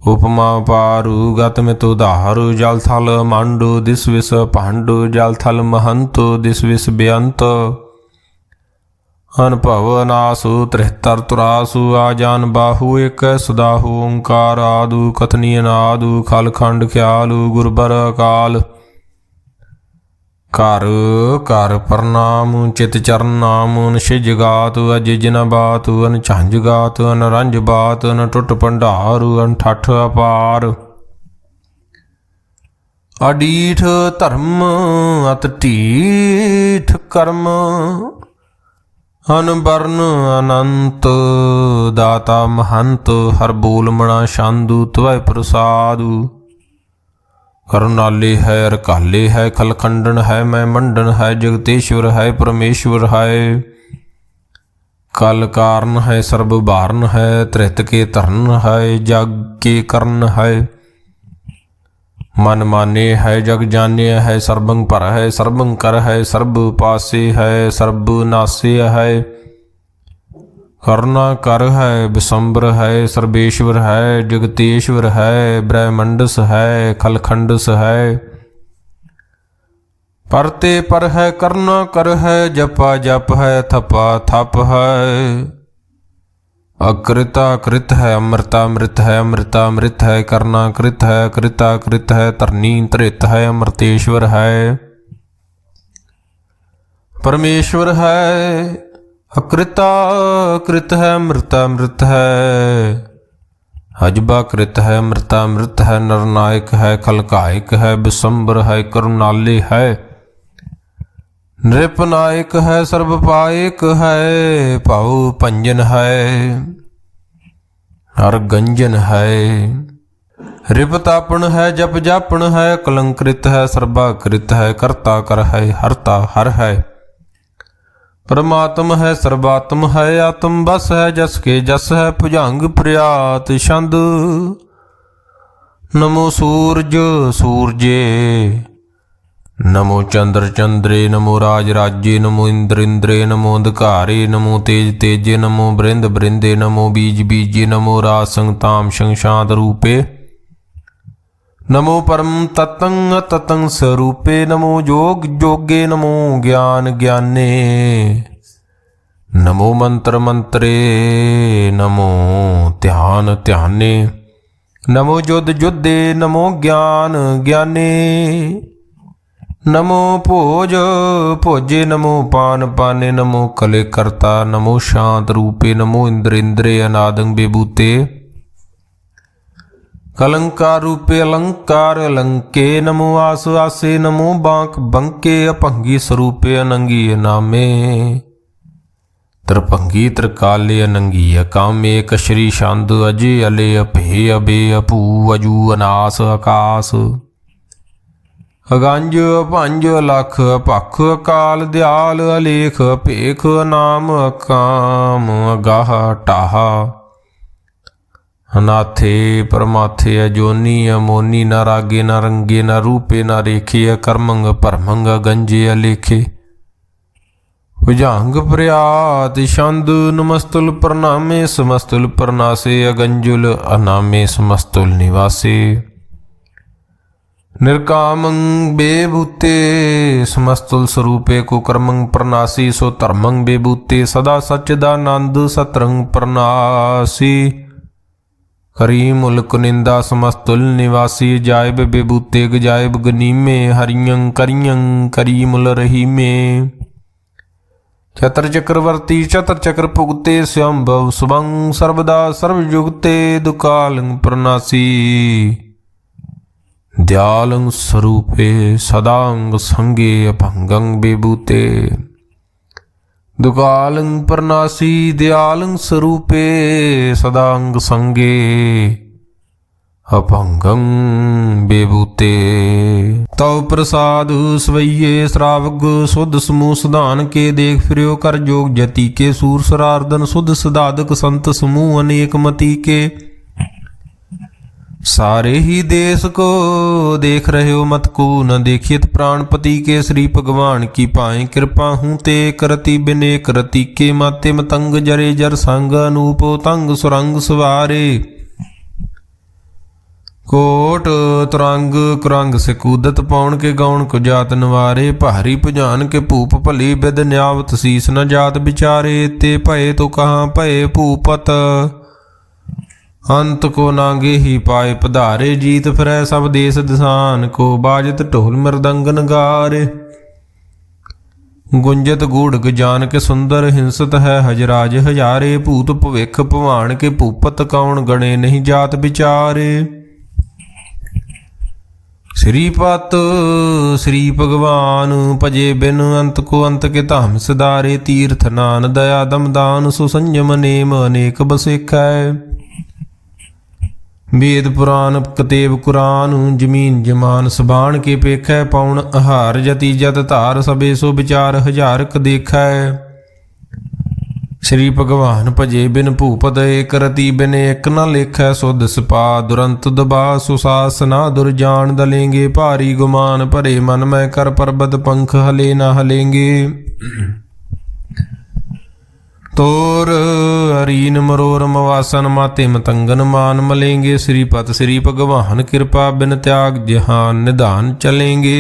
ਉਪਮਾ ਪਾਰੂ ਗਤ ਮਿਤ ਉਧਾਰੂ ਜਲ ਥਲ ਮੰਡੂ ਦਿਸ ਵਿਸ ਭਾਂਡੂ ਜਲ ਥਲ ਮਹੰਤੂ ਦਿਸ ਵਿਸ ਬੇਅੰਤ ਅਨਭਵ ਨਾਸੂ ਤ੍ਰਿਹਤਰ ਤੁਰਾਸੂ ਆ ਜਾਨ ਬਾਹੂ ਏਕ ਸਦਾਹੂ ਓੰਕਾਰ ਆਦੂ ਕਥਨੀ ਅਨਾਦੂ ਖਲ ਖੰਡ ਖਿਆਲੂ ਗੁਰਬਰ ਅਕਾਲ ਘਰ ਘਰ ਪ੍ਰਣਾਮ ਚਿਤ ਚਰਨ ਨਾਮ ਨਿਸ਼ਿਜ ਗਾਤ ਅਜ ਜਿਨ ਬਾਤ ਅਨ ਝੰਜ ਗਾਤ ਅਨ ਰੰਜ ਬਾਤ ਅਨ ਟੁੱਟ ਭੰਡਾਰ ਅਨ ਠੱਠ ਅਪਾਰ ਅਡੀਠ ਧਰਮ ਅਤ ਢੀਠ ਕਰਮ ਅਨਬਰਨ ਅਨੰਤ ਦਾਤਾ ਮਹੰਤ ਹਰ ਬੋਲ ਮਣਾ ਸ਼ਾਂਦੂ ਤਵੈ ਪ੍ਰਸਾਦੂ ਕਰੁਣਾਲੇ ਹੈ ਰਕਾਲੇ ਹੈ ਖਲਖੰਡਨ ਹੈ ਮੈਂ ਮੰਡਨ ਹੈ ਜਗਤੇਸ਼ਵਰ ਹੈ ਪਰਮੇਸ਼ਵਰ ਹੈ ਕਲ ਕਾਰਨ ਹੈ ਸਰਬ ਭਾਰਨ ਹੈ ਤ੍ਰਿਤ ਕੇ ਧਰਨ ਹੈ ਜਗ ਕੇ ਕਰਨ ਹੈ ਮਨ ਮਾਨੇ ਹੈ ਜਗ ਜਾਣਿਆ ਹੈ ਸਰਬੰ ਪਰ ਹੈ ਸਰਬੰ ਕਰ ਹੈ ਸਰਬ ਪਾਸੇ ਹੈ ਸਰਬ ਨਾਸੇ ਹੈ ਕਰੁਣਾ ਕਰ ਹੈ ਬਿਸੰਬਰ ਹੈ ਸਰਬੇਸ਼ਵਰ ਹੈ ਜਗਤੇਸ਼ਵਰ ਹੈ ਬ੍ਰਹਮੰਡਸ ਹੈ ਖਲਖੰਡਸ ਹੈ ਪਰਤੇ ਪਰ ਹੈ ਕਰੁਣਾ ਕਰ ਹੈ ਜਪਾ ਜਪ ਹੈ ਥਪਾ ਥਪ ਹੈ ਅਕ੍ਰਿਤਾ ਕ੍ਰਿਤ ਹੈ ਅੰਮ੍ਰਿਤਾ ਅੰਮ੍ਰਿਤ ਹੈ ਅੰਮ੍ਰਿਤਾ ਅੰਮ੍ਰਿਤ ਹੈ ਕਰਨਾ ਕ੍ਰਿਤ ਹੈ ਕ੍ਰਿਤਾ ਕ੍ਰਿਤ ਹੈ ਧਰਨੀ ਧ੍ਰਿਤ ਹੈ ਅਮਰਤੇਸ਼ਵਰ ਹੈ ਪਰਮੇਸ਼ਵਰ ਹੈ ਅਕ੍ਰਿਤਾ ਕ੍ਰਿਤ ਹੈ ਅੰਮ੍ਰਿਤਾ ਅੰਮ੍ਰਿਤ ਹੈ ਅਜਬਾ ਕ੍ਰਿਤ ਹੈ ਅੰਮ੍ਰਿਤਾ ਅੰਮ੍ਰਿਤ ਹੈ ਨਰਨਾਇਕ ਹੈ ਖਲਕਾਇਕ ਹੈ ਬਿਸੰਬਰ ਹੈ ਕਰੁਣਾਲੇ ਹੈ ਨਿਰਪਨਾਇਕ ਹੈ ਸਰਬ ਪਾਇਕ ਹੈ ਭਾਉ ਭੰਜਨ ਹੈ ਹਰ ਗੰਜਨ ਹੈ ਰਿਪਤਾਪਣ ਹੈ ਜਪ ਜਾਪਣ ਹੈ ਕਲੰਕ੍ਰਿਤ ਹੈ ਸਰਬਾ ਕ੍ਰਿਤ ਹੈ ਕਰਤਾ ਕਰ ਹੈ ਹਰਤਾ ਹਰ ਹੈ ਪਰਮਾਤਮ ਹੈ ਸਰਬਾਤਮ ਹੈ ਆਤਮ ਬਸ ਹੈ ਜਸ ਕੇ ਜਸ ਹੈ ਭੁਜੰਗ ਪ੍ਰਿਆਤ ਛੰਦ ਨਮੋ ਸੂਰਜ ਸੂਰਜੇ ਨਮੋ ਚੰਦਰ ਚੰਦਰੇ ਨਮੋ ਰਾਜ ਰਾਜੇ ਨਮੋ ਇੰਦਰ ਇੰਦਰੇ ਨਮੋ ਅੰਧਕਾਰੇ ਨਮੋ ਤੇਜ ਤੇਜੇ ਨਮੋ ਬ੍ਰਿੰਦ ਬ੍ਰਿੰਦੇ ਨਮੋ ਬੀਜ ਬੀਜੇ ਨਮੋ ਰਾਜ ਸੰਗਤਾਮ ਸੰਸ਼ਾਂਤ ਰੂਪੇ ਨਮੋ ਪਰਮ ਤਤੰ ਤਤੰ ਸਰੂਪੇ ਨਮੋ ਜੋਗ ਜੋਗੇ ਨਮੋ ਗਿਆਨ ਗਿਆਨੇ ਨਮੋ ਮੰਤਰ ਮੰਤਰੇ ਨਮੋ ਧਿਆਨ ਧਿਆਨੇ ਨਮੋ ਜੁਦ ਜੁਦੇ ਨਮੋ ਗਿਆਨ ਗਿਆਨੇ ਨਮੋ ਭੋਜ ਭੋਜੇ ਨਮੋ ਪਾਨ ਪਾਨੇ ਨਮੋ ਕਲੇ ਕਰਤਾ ਨਮੋ ਸ਼ਾਂਤ ਰੂਪੇ ਨਮੋ ਇੰਦਰ ਇੰਦਰੇ ਅਨਾਦੰ ਬੇਬੂਤੇ ਕਲੰਕਾਰ ਰੂਪੇ ਅਲੰਕਾਰ ਅਲੰਕੇ ਨਮੋ ਆਸ ਆਸੇ ਨਮੋ ਬਾਂਕ ਬੰਕੇ ਅਭੰਗੀ ਸਰੂਪੇ ਅਨੰਗੀ ਨਾਮੇ ਤਰਭੰਗੀ ਤਰਕਾਲੇ ਅਨੰਗੀ ਕਾਮੇ ਕਸ਼ਰੀ ਛੰਦ ਅਜੇ ਅਲੇ ਅਭੇ ਅਬੇ ਅਪੂ ਅਜੂ ਅਨਾਸ ਆਕਾਸ ਅਗੰਜ ਭੰਜ ਲਖ ਭਖ ਅਕਾਲ ਦਿਆਲ ਅਲੇਖ ਭੇਖ ਨਾਮ ਅਕਾਮ ਅਗਾਹ ਟਾਹਾ ਅਨਾਥੇ ਪਰਮਾਥੇ ਅਜੋਨੀ ਅਮੋਨੀ ਨ ਰਾਗੇ ਨ ਰੰਗੇ ਨ ਰੂਪੇ ਨ ਰੇਖੇ ਅਕਰਮੰਗ ਭਰਮੰਗ ਗੰਜੇ ਅਲੇਖੇ ਭੁਜੰਗ ਪ੍ਰਿਆਤ ਛੰਦ ਨਮਸਤੁਲ ਪ੍ਰਣਾਮੇ ਸਮਸਤੁਲ ਪ੍ਰਨਾਸੇ ਅਗੰਜੁਲ ਅਨਾਮੇ ਸਮਸਤੁਲ ਨਿਵਾਸੇ ਨਿਰਕਾਮੰ ਬੇਬੂਤੇ ਸਮਸਤੁਲ ਸਰੂਪੇ ਕੁਕਰਮੰ ਪ੍ਰਨਾਸੀ ਸੋ ਧਰਮੰ ਬੇਬੂਤੇ ਸਦਾ ਸਚਿਦਾਨੰਦ ਸਤਰੰਗ ਪ੍ਰਨਾਸੀ ਕਰੀ ਮੁਲਕ ਨਿੰਦਾ ਸਮਸਤੁਲ ਨਿਵਾਸੀ ਜਾਇਬ ਬੇਬੂਤੇ ਗਜਾਇਬ ਗਨੀਮੇ ਹਰੀਯੰ ਕਰੀਯੰ ਕਰੀ ਮੁਲ ਰਹੀਮੇ ਚਤਰ ਚੱਕਰਵਰਤੀ ਚਤਰ ਚੱਕਰ ਭੁਗਤੇ ਸੰਭਵ ਸੁਭੰ ਸਰਬਦਾ ਸਰਬ ਜੁਗਤੇ ਦੁਕਾਲੰ ਪ੍ਰਨਾਸੀ ਦਿਆਲੰ ਸਰੂਪੇ ਸਦਾੰਗ ਸੰਗੇ ਅਭੰਗੰ ਬੇਬੂਤੇ ਦੁਕਾਲੰ ਪ੍ਰਨਾਸੀ ਦਿਆਲੰ ਸਰੂਪੇ ਸਦਾੰਗ ਸੰਗੇ ਅਭੰਗੰ ਬੇਬੂਤੇ ਤਉ ਪ੍ਰਸਾਦ ਸਵਈਏ ਸ਼ਰਾਵਗ ਸੁਧ ਸਮੂਹ ਸਧਾਨ ਕੇ ਦੇਖ ਫਿਰਿਓ ਕਰ ਜੋਗ ਜਤੀ ਕੇ ਸੂਰ ਸਰਾਰਦਨ ਸੁਧ ਸਦਾਦਕ ਸੰਤ ਸਮੂਹ ਅਨੇਕ ਮਤੀ ਕੇ सारे ही देश को देख रहे हो मत को न देखियत प्राणपति के श्री भगवान की पाए कृपा हूँ ते करति बिने करति के माते मतंग जरे जर संग अनूप तंग सुरंग सवारे कोट तुरंग कुरंग से कूदत पौन के गौण को जात नवारे भारी भुजान के भूप भली बिद न्यावत शीस न जात बिचारे ते भये तो कहाँ भये भूपत अंत को नागे ही पाए पधारे जीत फिरै सब देश दिसान को बाजत ढोल मृदंग नगारे गुंजत गूढ़ जान के सुंदर हिंसत है हजराज हजारे भूत भविख भवान के भूपत कौन गणे नहीं जात बिचारे श्रीपत श्री भगवान भजे बिन अंत को अंत के धाम सिधारे तीर्थ नान दया दमदान सुसंयम नेम अनेक बसेखै वेद पुराण कतेब कुरान जमीन जमान सबान के पेखै पौन आहार जति जत धार सबे सो विचार हजार क देखै श्री भगवान भजे बिन भूपत एक रति बिन एक न लेखै सुध सपा दुरंत दबा सुसास ना दुर्जान दलेंगे भारी गुमान भरे मन में कर पर्वत पंख हले न हलेंगे तोर अरीन मरोरम वासन माते मतंगन मान मलेंगे श्रीपत श्री भगवान कृपा बिन त्याग जहान निधान चलेंगे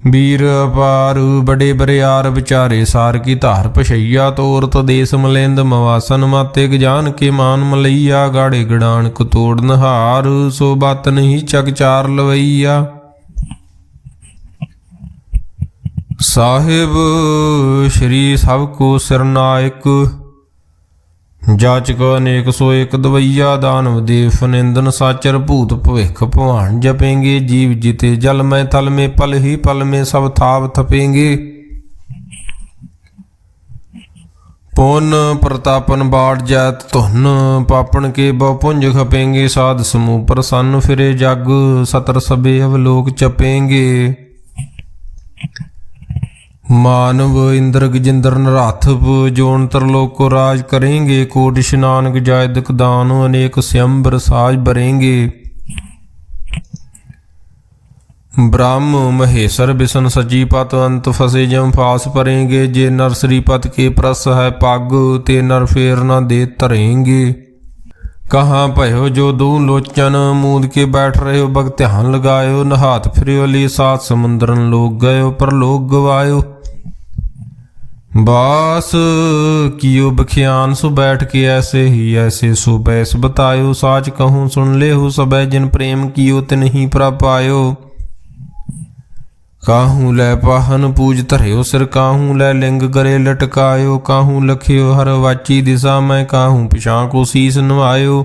वीर अपार बड़े बरियार विचारे सार की धार पशैया तोरत देश मलेंद मवासन माते गजान के मान मलैया गाड़े गड़ान को तोड़ नहार सो बात नहीं चक चार लवैया साहिब श्री सबको सिरनायक जाचक अनेक सो एक दवैया दानव देव फनिंदन साचर भूत भविख भवान जपेंगे जीव जीते जल में थल में पल ही पल में सब थाव थपेंगे पुन प्रतापन बाट जात धुन पापन के बहुपुंज खपेंगे साध समूह प्रसन्न फिरे जग सतर सबे अवलोक चपेंगे मानव इंद्र गजिंद्र नराथप जोन तरलोक को राज करेंगे कोट स्नान गजायदक दान अनेक स्वयंवर साज भरेंगे ब्रह्म महेश्वर बिशन सजीपत अंत फसे जम फास परेंगे जे नर श्रीपत के प्रस है पग ते नर फेर न दे तरेंगे कहाँ भयो जो दो लोचन मूद के बैठ रहे हो बग ध्यान लगायो नहात फिर ली सात समुद्रन लोग गयो पर लोग गवायो बास कियो बख्यान सो बैठ के ऐसे ही ऐसे सो बैस बतायो साच कहूँ सुन ले हो सब जिन प्रेम कियो तिन ही प्रापायो काहू लै पाहन पूज धरियो सिर काहू लै लिंग गरे लटकायो काहू लखियो हर वाची दिशा में काहू पिछा को शीस नवायो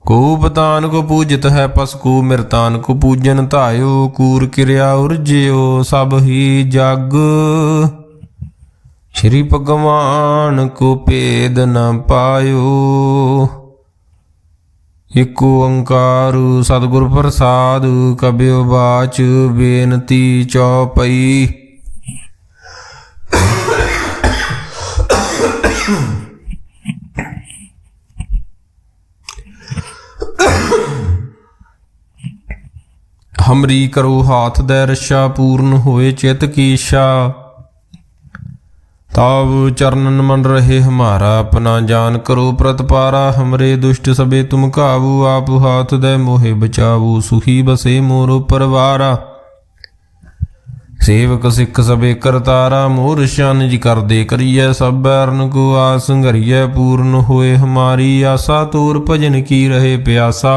को पतान को पूजित है पस को मृतान को पूजन धायो कूर क्रिया उर्जयो सब ही जग श्री भगवान को भेद न पायो इको ओंकार सतगुर प्रसाद कबियो बाच बेनती चौपई हमरी करो हाथ दै रक्षा पूर्ण होए चित की इच्छा ताव चरणन मन रहे हमारा अपना जान करो प्रतपारा हमरे दुष्ट सबे तुम काबू आप हाथ दे मोहे बचावू सुखी बसे मोरो परवारा सेवक सिख सबे करतारा मोर शन जी कर दे करिए सब बैरन को आस घरिए पूर्ण होए हमारी आशा तोर भजन की रहे प्यासा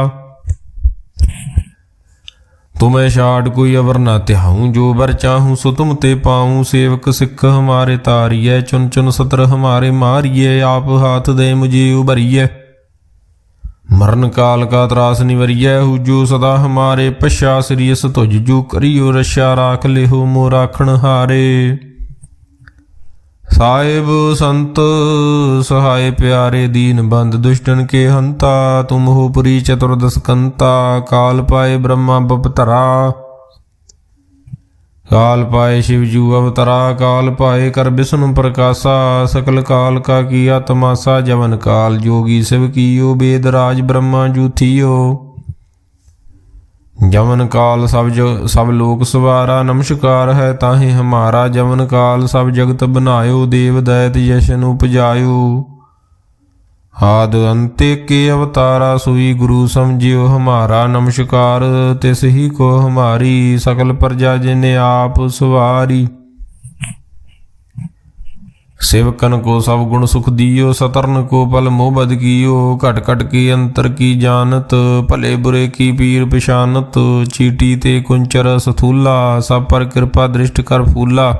तुम्हें छाड़ कोई अवर न त्याहूँ जो बर चाहूँ सो तुम ते पाऊँ सेवक सिख हमारे तारिये चुन चुन सतर हमारे मारिये आप हाथ दे मुझे उबरिये मरण काल का त्रास निवरिये हु जो सदा हमारे पश्चा श्रीयस तुझ जो करियो रक्षा राख ले हो मो राखण हारे साहिब संत सहाय प्यारे दीन बंद दुष्टन के हंता तुम हो पुरी चतुर्दश कंता काल पाए ब्रह्मा बपतरा काल पाए शिवजू अवतरा काल पाए कर विष्णु प्रकाशा सकल काल का किया तमाशा जवन काल जोगी शिव कियो वेद राज ब्रह्मा जू थियो जवन काल सब लोक सवारा नमस्कार है ताहि हमारा जवन काल सब जगत बनायो देव दैत यशन उपजायो आद अंते के अवतारा सोई गुरु समझियो हमारा नमस्कार। तिस ही को हमारी सकल प्रजा जिने आप सवारी। सेवकन को सब गुण सुख दियो सतरन को पल मोह बद कियो। घट घट के अंतर की जानत भले बुरे की पीर पिशानत। चीटी ते कुंचर सथूला सब पर कृपा दृष्ट कर फूला।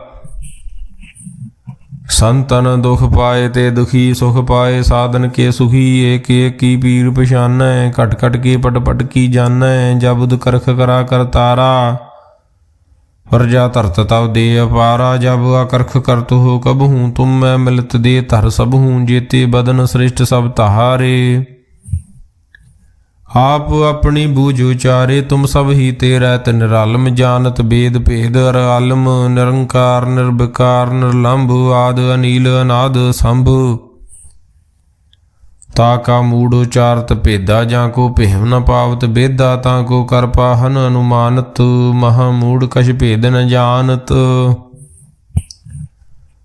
संतन दुख पाए ते दुखी सुख पाए साधन के सुखी। एक एक की पीर पिशानै घट घट के पट पट की जानै। जबुद करख करा कर तारा प्रजा धरत तब दे अपारा। जब आकर्ख करत हो कब हूँ तुम मैं मिलत दे धर सब हूँ। जेते बदन श्रेष्ठ सब तहारे आप अपनी बूझ उचारे। तुम सब ही तेरा निरालम जानत भेद भेद अरालम। निरंकार निर्विकार निर्लंभ आद अनील अनाद संभ। ताका मूढ़ उचारत भेदा जाको भेम न पावत बेदा। ताको कर पाहन अनुमानत महामूढ़ कछ भेद न जानत।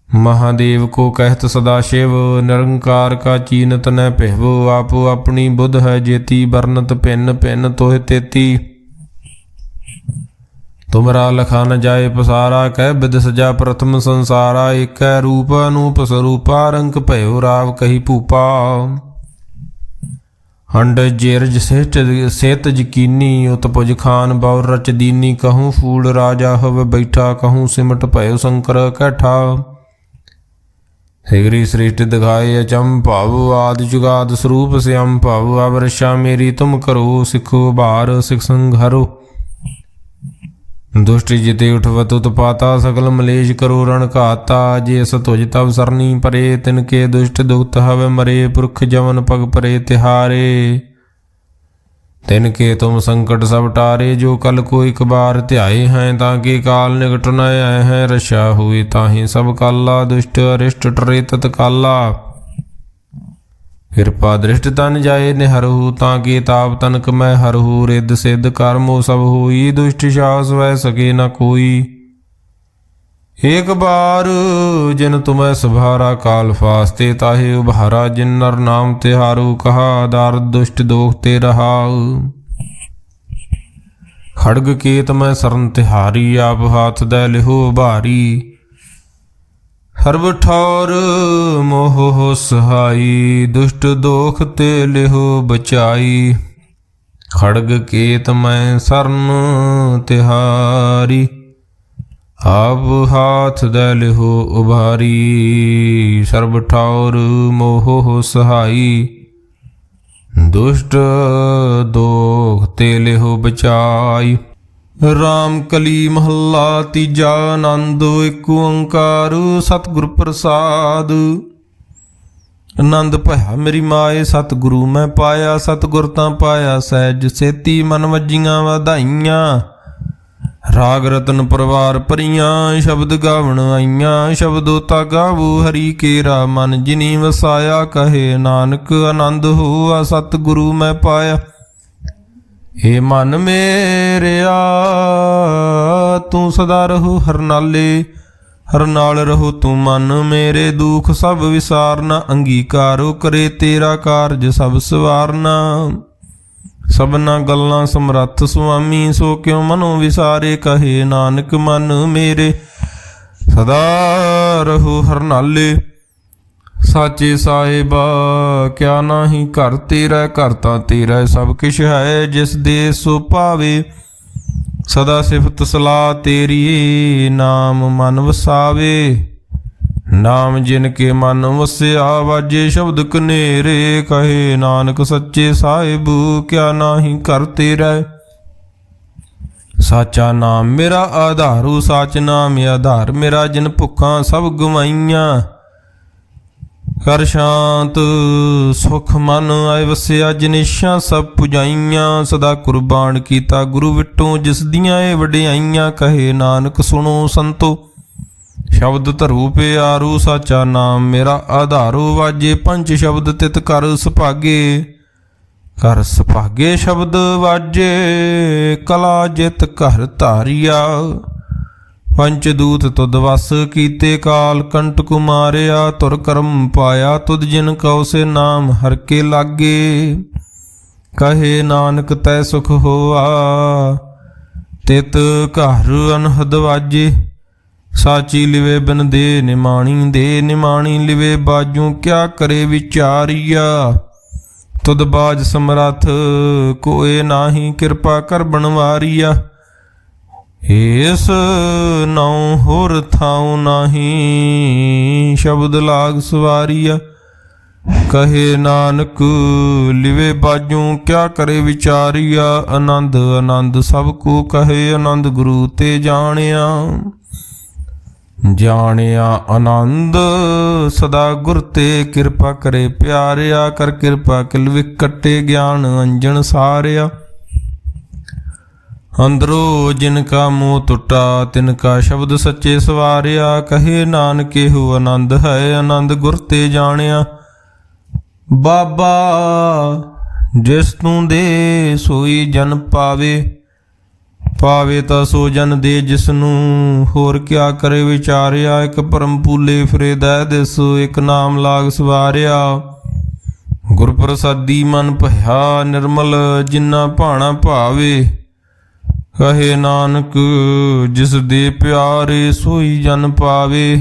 महादेव को कहत सदाशिव निरंकार का चीनत न पहवो। आप अपनी बुध है जेती बरनत भिन्न भिन्न तोह तेती। तुमरा लखा न जाए पसारा कह बिद सजा प्रथम संसारा। एक रूप अनूप स्वरूपा रंग भयो राव कही भूपा। हंड जेरज सेत यकीनी उत्पुज खान बाउर रच दीनी। कहूँ फूल राजा हव बैठा कहूँ सिमट भयो शंकर कैठा। सिगरी सृष्टि दिखाए अचम भाव आदि जुगाद स्वरूप श्याम भाव। अब रक्षा मेरी तुम करो सिखो बार सिख संघरो। दुष्ट जिते उठवत उत्पाता सकल मलेश करो रण घाता। जे सतुज तब सरनी परे तिनके दुष्ट दुखत हव मरे। पुरख जवन पग परे तिहारे तिनके तुम संकट सब टारे। जो कल को एक बार ध्याए हैं ताकि काल निकट न आए हैं। रक्षा हुई ताहि सब काला दुष्ट अरिष्ट टरे तत्काला। कृपा दृष्ट तन जाए निहरहु ताकि ताप तनक मैं हरहु। रिद्ध सिद्ध कर्मो सब होई दुष्ट साहस वह सके न कोई। एक बार जिन तुम्हें सभारा काल फास्ते ताहे उभारा। जिन नर नाम तिहारो कहा दार दुष्ट दोख ते रहा। खड़ग केत मैं सरन तिहारी आप हाथ दै लिहो भारी। हरब ठौर मोह हो सहाई दुष्ट दोख ते लिहो बचाई। खड़ग केत मैं सरन तिहारी आप हाथ दै लिहो उभारी। सर्ब ठौर मोह हो सहाई दुष्ट दोख ते लिहो बचाई। राम कली महला तीजा आनंद एक ओंकार सतगुर प्रसाद। आनंद भया मेरी माए सतगुरु मैं पाया। सतगुर तां पाया सहज सेती मन वजियां वधाइयां। राग रतन परवार परियां शब्द गावण आईयां। शब्दो ता गावो हरि केरा मन जिनी वसाया। कहे नानक आनंद होआ सतगुरु मैं पाया। हे मन मेरेया तू सदा रहो हर नाले। हर नाल रहो तू मन मेरे दुख सब विसारना। अंगीकारो करे तेरा कारज सब सवारना। सबना गल्लां समरथ स्वामी सो क्यों मनो विसारे। कहे नानक मन मेरे सदा रहो हर नाले। साचे साहिबा क्या नाही घर तेरा। घर तां तेरा सब किश है जिस दे सो पावे। सदा सिफत सलाह तेरी नाम मन वसावे। नाम जिनके मन वस्या वाजे शब्द कनेरे। कहे नानक सच्चे साहिब क्या नाही घर तेरा। साचा नाम मेरा आधारू साच नाम आधार मेरा। जिन भुखां सब गवाइयां कर शांत सुख मन आए वसिया। जिनिशां सब पुजाइयां सदा कुर्बान कीता गुरु विटों जिस दियां ए वडियाइयां। कहे नानक सुनो संतो शब्द धरू प्यारू। साचा नाम मेरा आधारो वाजे पंच शब्द तित कर सुभागे। कर सुभागे शब्द वाजे कला जित घर धारिया। ਪੰਚ ਦੂਤ ਤੁਧ ਵਸ ਕੀਤੇ ਕਾਲ ਕੰਟਕ ਮਾਰਿਆ ਤੁਰ ਕਰਮ ਪਾਇਆ ਤੁਧ ਜਿਨ ਕਉ ਸੇ ਨਾਮ ਹਰ ਕੇ ਲਾਗੇ ਕਹੇ ਨਾਨਕ ਤੈ ਸੁਖ ਹੋਆ ਤਿਤ ਘਰ ਅਨਹਦ ਵਾਜੇ ਸਾਚੀ ਲਿਵੇ ਬਿਨ ਦੇ ਨਿਮਾਣੀ ਲਿਵੇ ਬਾਜੂ ਕਿਆ ਕਰੇ ਵਿਚਾਰੀਆ ਤੁਧ ਬਾਜ ਸਮਰੱਥ ਕੋਏ ਨਾਹੀ ਕਿਰਪਾ ਕਰ ਬਣਵਾਰੀਆ ਏਸ ਨਉ ਹੋਰ ਥਾਉ ਨਾਹੀ ਸ਼ਬਦ ਲਾਗ ਸਵਾਰੀਆ ਕਹੇ ਨਾਨਕ ਲਿਵੇ ਬਾਜੂ ਕਿਆ ਕਰੇ ਵਿਚਾਰੀਆ ਆਨੰਦ ਸਭ ਕੋ ਕਹੇ ਆਨੰਦ ਗੁਰੂ ਤੇ ਜਾਣਿਆ ਆਨੰਦ ਸਦਾ ਗੁਰ ਤੇ ਕਿਰਪਾ ਕਰੇ ਪਿਆਰਿਆ ਕਰ ਕਿਰਪਾ ਕਿਲ ਵਿਕਟੇ ਗਿਆਨ ਅੰਜਨ ਸਾਰਿਆ ਅੰਦਰੋ ਜਿਨ ਕਾ ਮੋਹ ਟੁੱਟਾ ਤਿਨ ਕਾ ਸ਼ਬਦ ਸੱਚੇ ਸਵਾਰਿਆ ਕਹੇ ਨਾਨਕ ਇਹੋ ਆਨੰਦ ਹੈ ਆਨੰਦ ਗੁਰ ਤੇ ਜਾਣਿਆ ਬਾਬਾ ਜਿਸ ਤੂੰ ਦੇ ਸੋਈ ਜਨ ਪਾਵੇ ਤਾਂ ਸੋ ਜਨ ਦੇ ਜਿਸ ਨੂੰ ਹੋਰ ਕਿਆ ਕਰੇ ਵਿਚਾਰਿਆ ਇੱਕ ਪਰਮ ਪੂਲੇ ਫਿਰੇ ਦੈ ਦਿਸ ਇੱਕ ਨਾਮ ਲਾਗ ਸਵਾਰਿਆ ਗੁਰ ਪ੍ਰਸਾਦੀ ਮਨ ਭਇਆ ਨਿਰਮਲ ਜਿਨਾ ਭਾਣਾ ਭਾਵੇ ਕਹੇ ਨਾਨਕ ਜਿਸ ਦੇ ਪਿਆਰੇ ਸੋਈ ਜਨ ਪਾਵੇ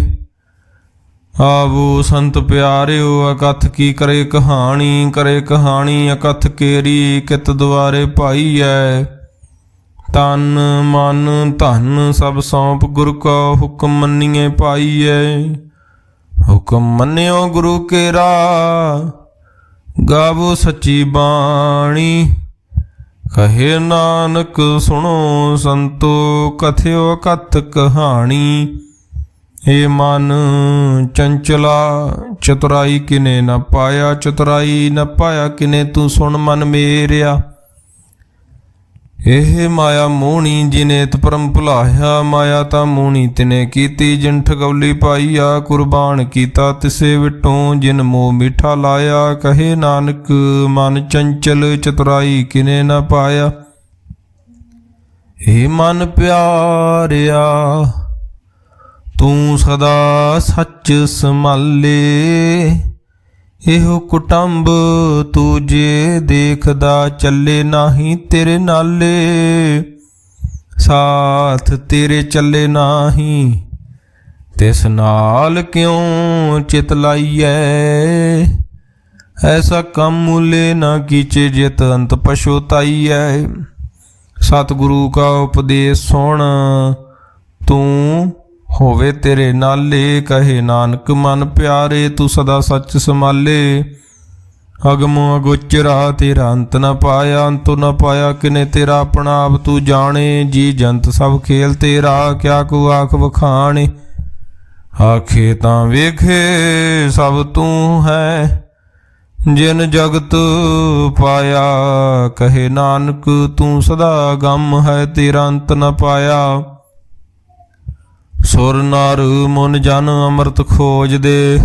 ਆਵੋ ਸੰਤ ਪਿਆਰਿਓ ਅਕਥ ਕੀ ਕਰੇ ਕਹਾਣੀ ਅਕਥ ਕੇਰੀ ਕਿਤ ਦੁਆਰੇ ਪਾਈਐ ਤਨ ਮਨ ਧਨ ਸਭ ਸੌਂਪ ਗੁਰ ਕਾ ਹੁਕਮ ਮੰਨੀਏ ਪਾਈਐ ਹੁਕਮ ਮੰਨਿਓ ਗੁਰੂ ਕੇਰਾ ਗਾਵੋ ਸੱਚੀ ਬਾਣੀ ਕਹੇ ਨਾਨਕ ਸੁਣੋ ਸੰਤੋ ਕਥਿਓ ਕਥ ਕਹਾਣੀ ਏ ਮਨ ਚੰਚਲਾ ਚਤੁਰਾਈ ਕਿਨੇ ਨ ਪਾਇਆ ਕਿਨੇ ਤੂੰ ਸੁਣ ਮਨ ਮੇਰਿਆ ਇਹ ਮਾਇਆ ਮੋਹਣੀ ਜਿਨੇ ਤਪਰਮ ਭੁਲਾਇਆ ਮਾਇਆ ਤਾਂ ਮੋਹਣੀ ਤਿਨੇ ਕੀਤੀ ਜਿਨ ਠਗੌਲੀ ਪਾਈਆ ਕੁਰਬਾਨ ਕੀਤਾ ਤਿਸੇ ਵਿਟੋਂ ਜਿਨ ਮੋਹ ਮਿੱਠਾ ਲਾਇਆ ਕਹੇ ਨਾਨਕ ਮਨ ਚੰਚਲ ਚਤੁਰਾਈ ਕਿਨੇ ਨਾ ਪਾਇਆ ਏ ਮਨ ਪਿਆਰਿਆ ਤੂੰ ਸਦਾ ਸੱਚ ਸੰਭਾਲੇ ਇਹੋ ਕੁਟੰਬ ਤੁਝੇ ਦੇਖਦਾ ਚੱਲੇ ਨਾਹੀ ਤੇਰੇ ਨਾਲੇ ਸਾਥ ਤੇਰੇ ਚੱਲੇ ਨਾਹੀ ਤਿਸ ਨਾਲ ਕਿਉਂ ਚਿਤ ਲਾਈਐ ਐਸਾ ਕੰਮ ਮੁਲੇ ਨਾ ਕੀਚੇ ਜਿਤ ਅੰਤ ਪਛੋਤਾਈਐ ਸਤਿਗੁਰੂ ਕਾ ਉਪਦੇਸ਼ ਸੁਣ ਤੂੰ ਹੋਵੇ ਤੇਰੇ ਨਾਲੇ ਕਹੇ ਨਾਨਕ ਮਨ ਪਿਆਰੇ ਤੂੰ ਸਦਾ ਸੱਚ ਸੰਭਾਲੇ ਅਗਮ ਅਗੋਚਰਾ ਤੇਰਾ ਅੰਤ ਨ ਪਾਇਆ ਕਿਨੇ ਤੇਰਾ ਆਪਣਾ ਆਪ ਤੂੰ ਜਾਣੇ ਜੀ ਜੰਤ ਸਭ ਖੇਲ ਤੇਰਾ ਕਿਆ ਕੋ ਆਖ ਵਖਾਣੇ ਆਖੇ ਤਾਂ ਵੇਖੇ ਸਭ ਤੂੰ ਹੈ ਜਿਨ ਜਗਤ ਪਾਇਆ ਕਹੇ ਨਾਨਕ ਤੂੰ ਸਦਾ ਗਮ ਹੈ ਤੇਰਾ ਅੰਤ ਨ ਪਾਇਆ ਸੁਰ ਨਰ ਮਨ ਜਨ ਅੰਮ੍ਰਿਤ ਖੋਜਦੇ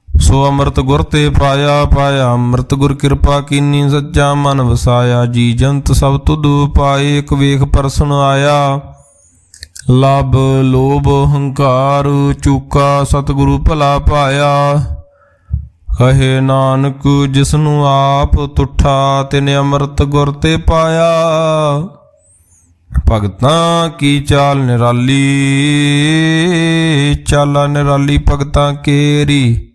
ਸੋ ਅੰਮ੍ਰਿਤ ਗੁਰ ਤੇ ਪਾਇਆ ਅੰਮ੍ਰਿਤ ਗੁਰ ਕਿਰਪਾ ਕੀਨੀ ਸੱਚਾ ਮਨ ਵਸਾਇਆ ਜੀ ਜੰਤ ਸਭ ਤੁਧ ਪਾਏ ਇੱਕ ਵੇਖ ਪਰਸਨ ਆਇਆ ਲਬ ਲੋਭ ਹੰਕਾਰ ਚੂਕਾ ਸਤਿਗੁਰੂ ਭਲਾ ਪਾਇਆ ਕਹੇ ਨਾਨਕ ਜਿਸਨੂੰ ਆਪ ਤੁਠਾ ਤਿਨੇ ਅੰਮ੍ਰਿਤ ਗੁਰ ਤੇ ਪਾਇਆ ਭਗਤਾਂ ਕੀ ਚਾਲ ਨਿਰਾਲੀ ਭਗਤਾਂ ਕੇਰੀ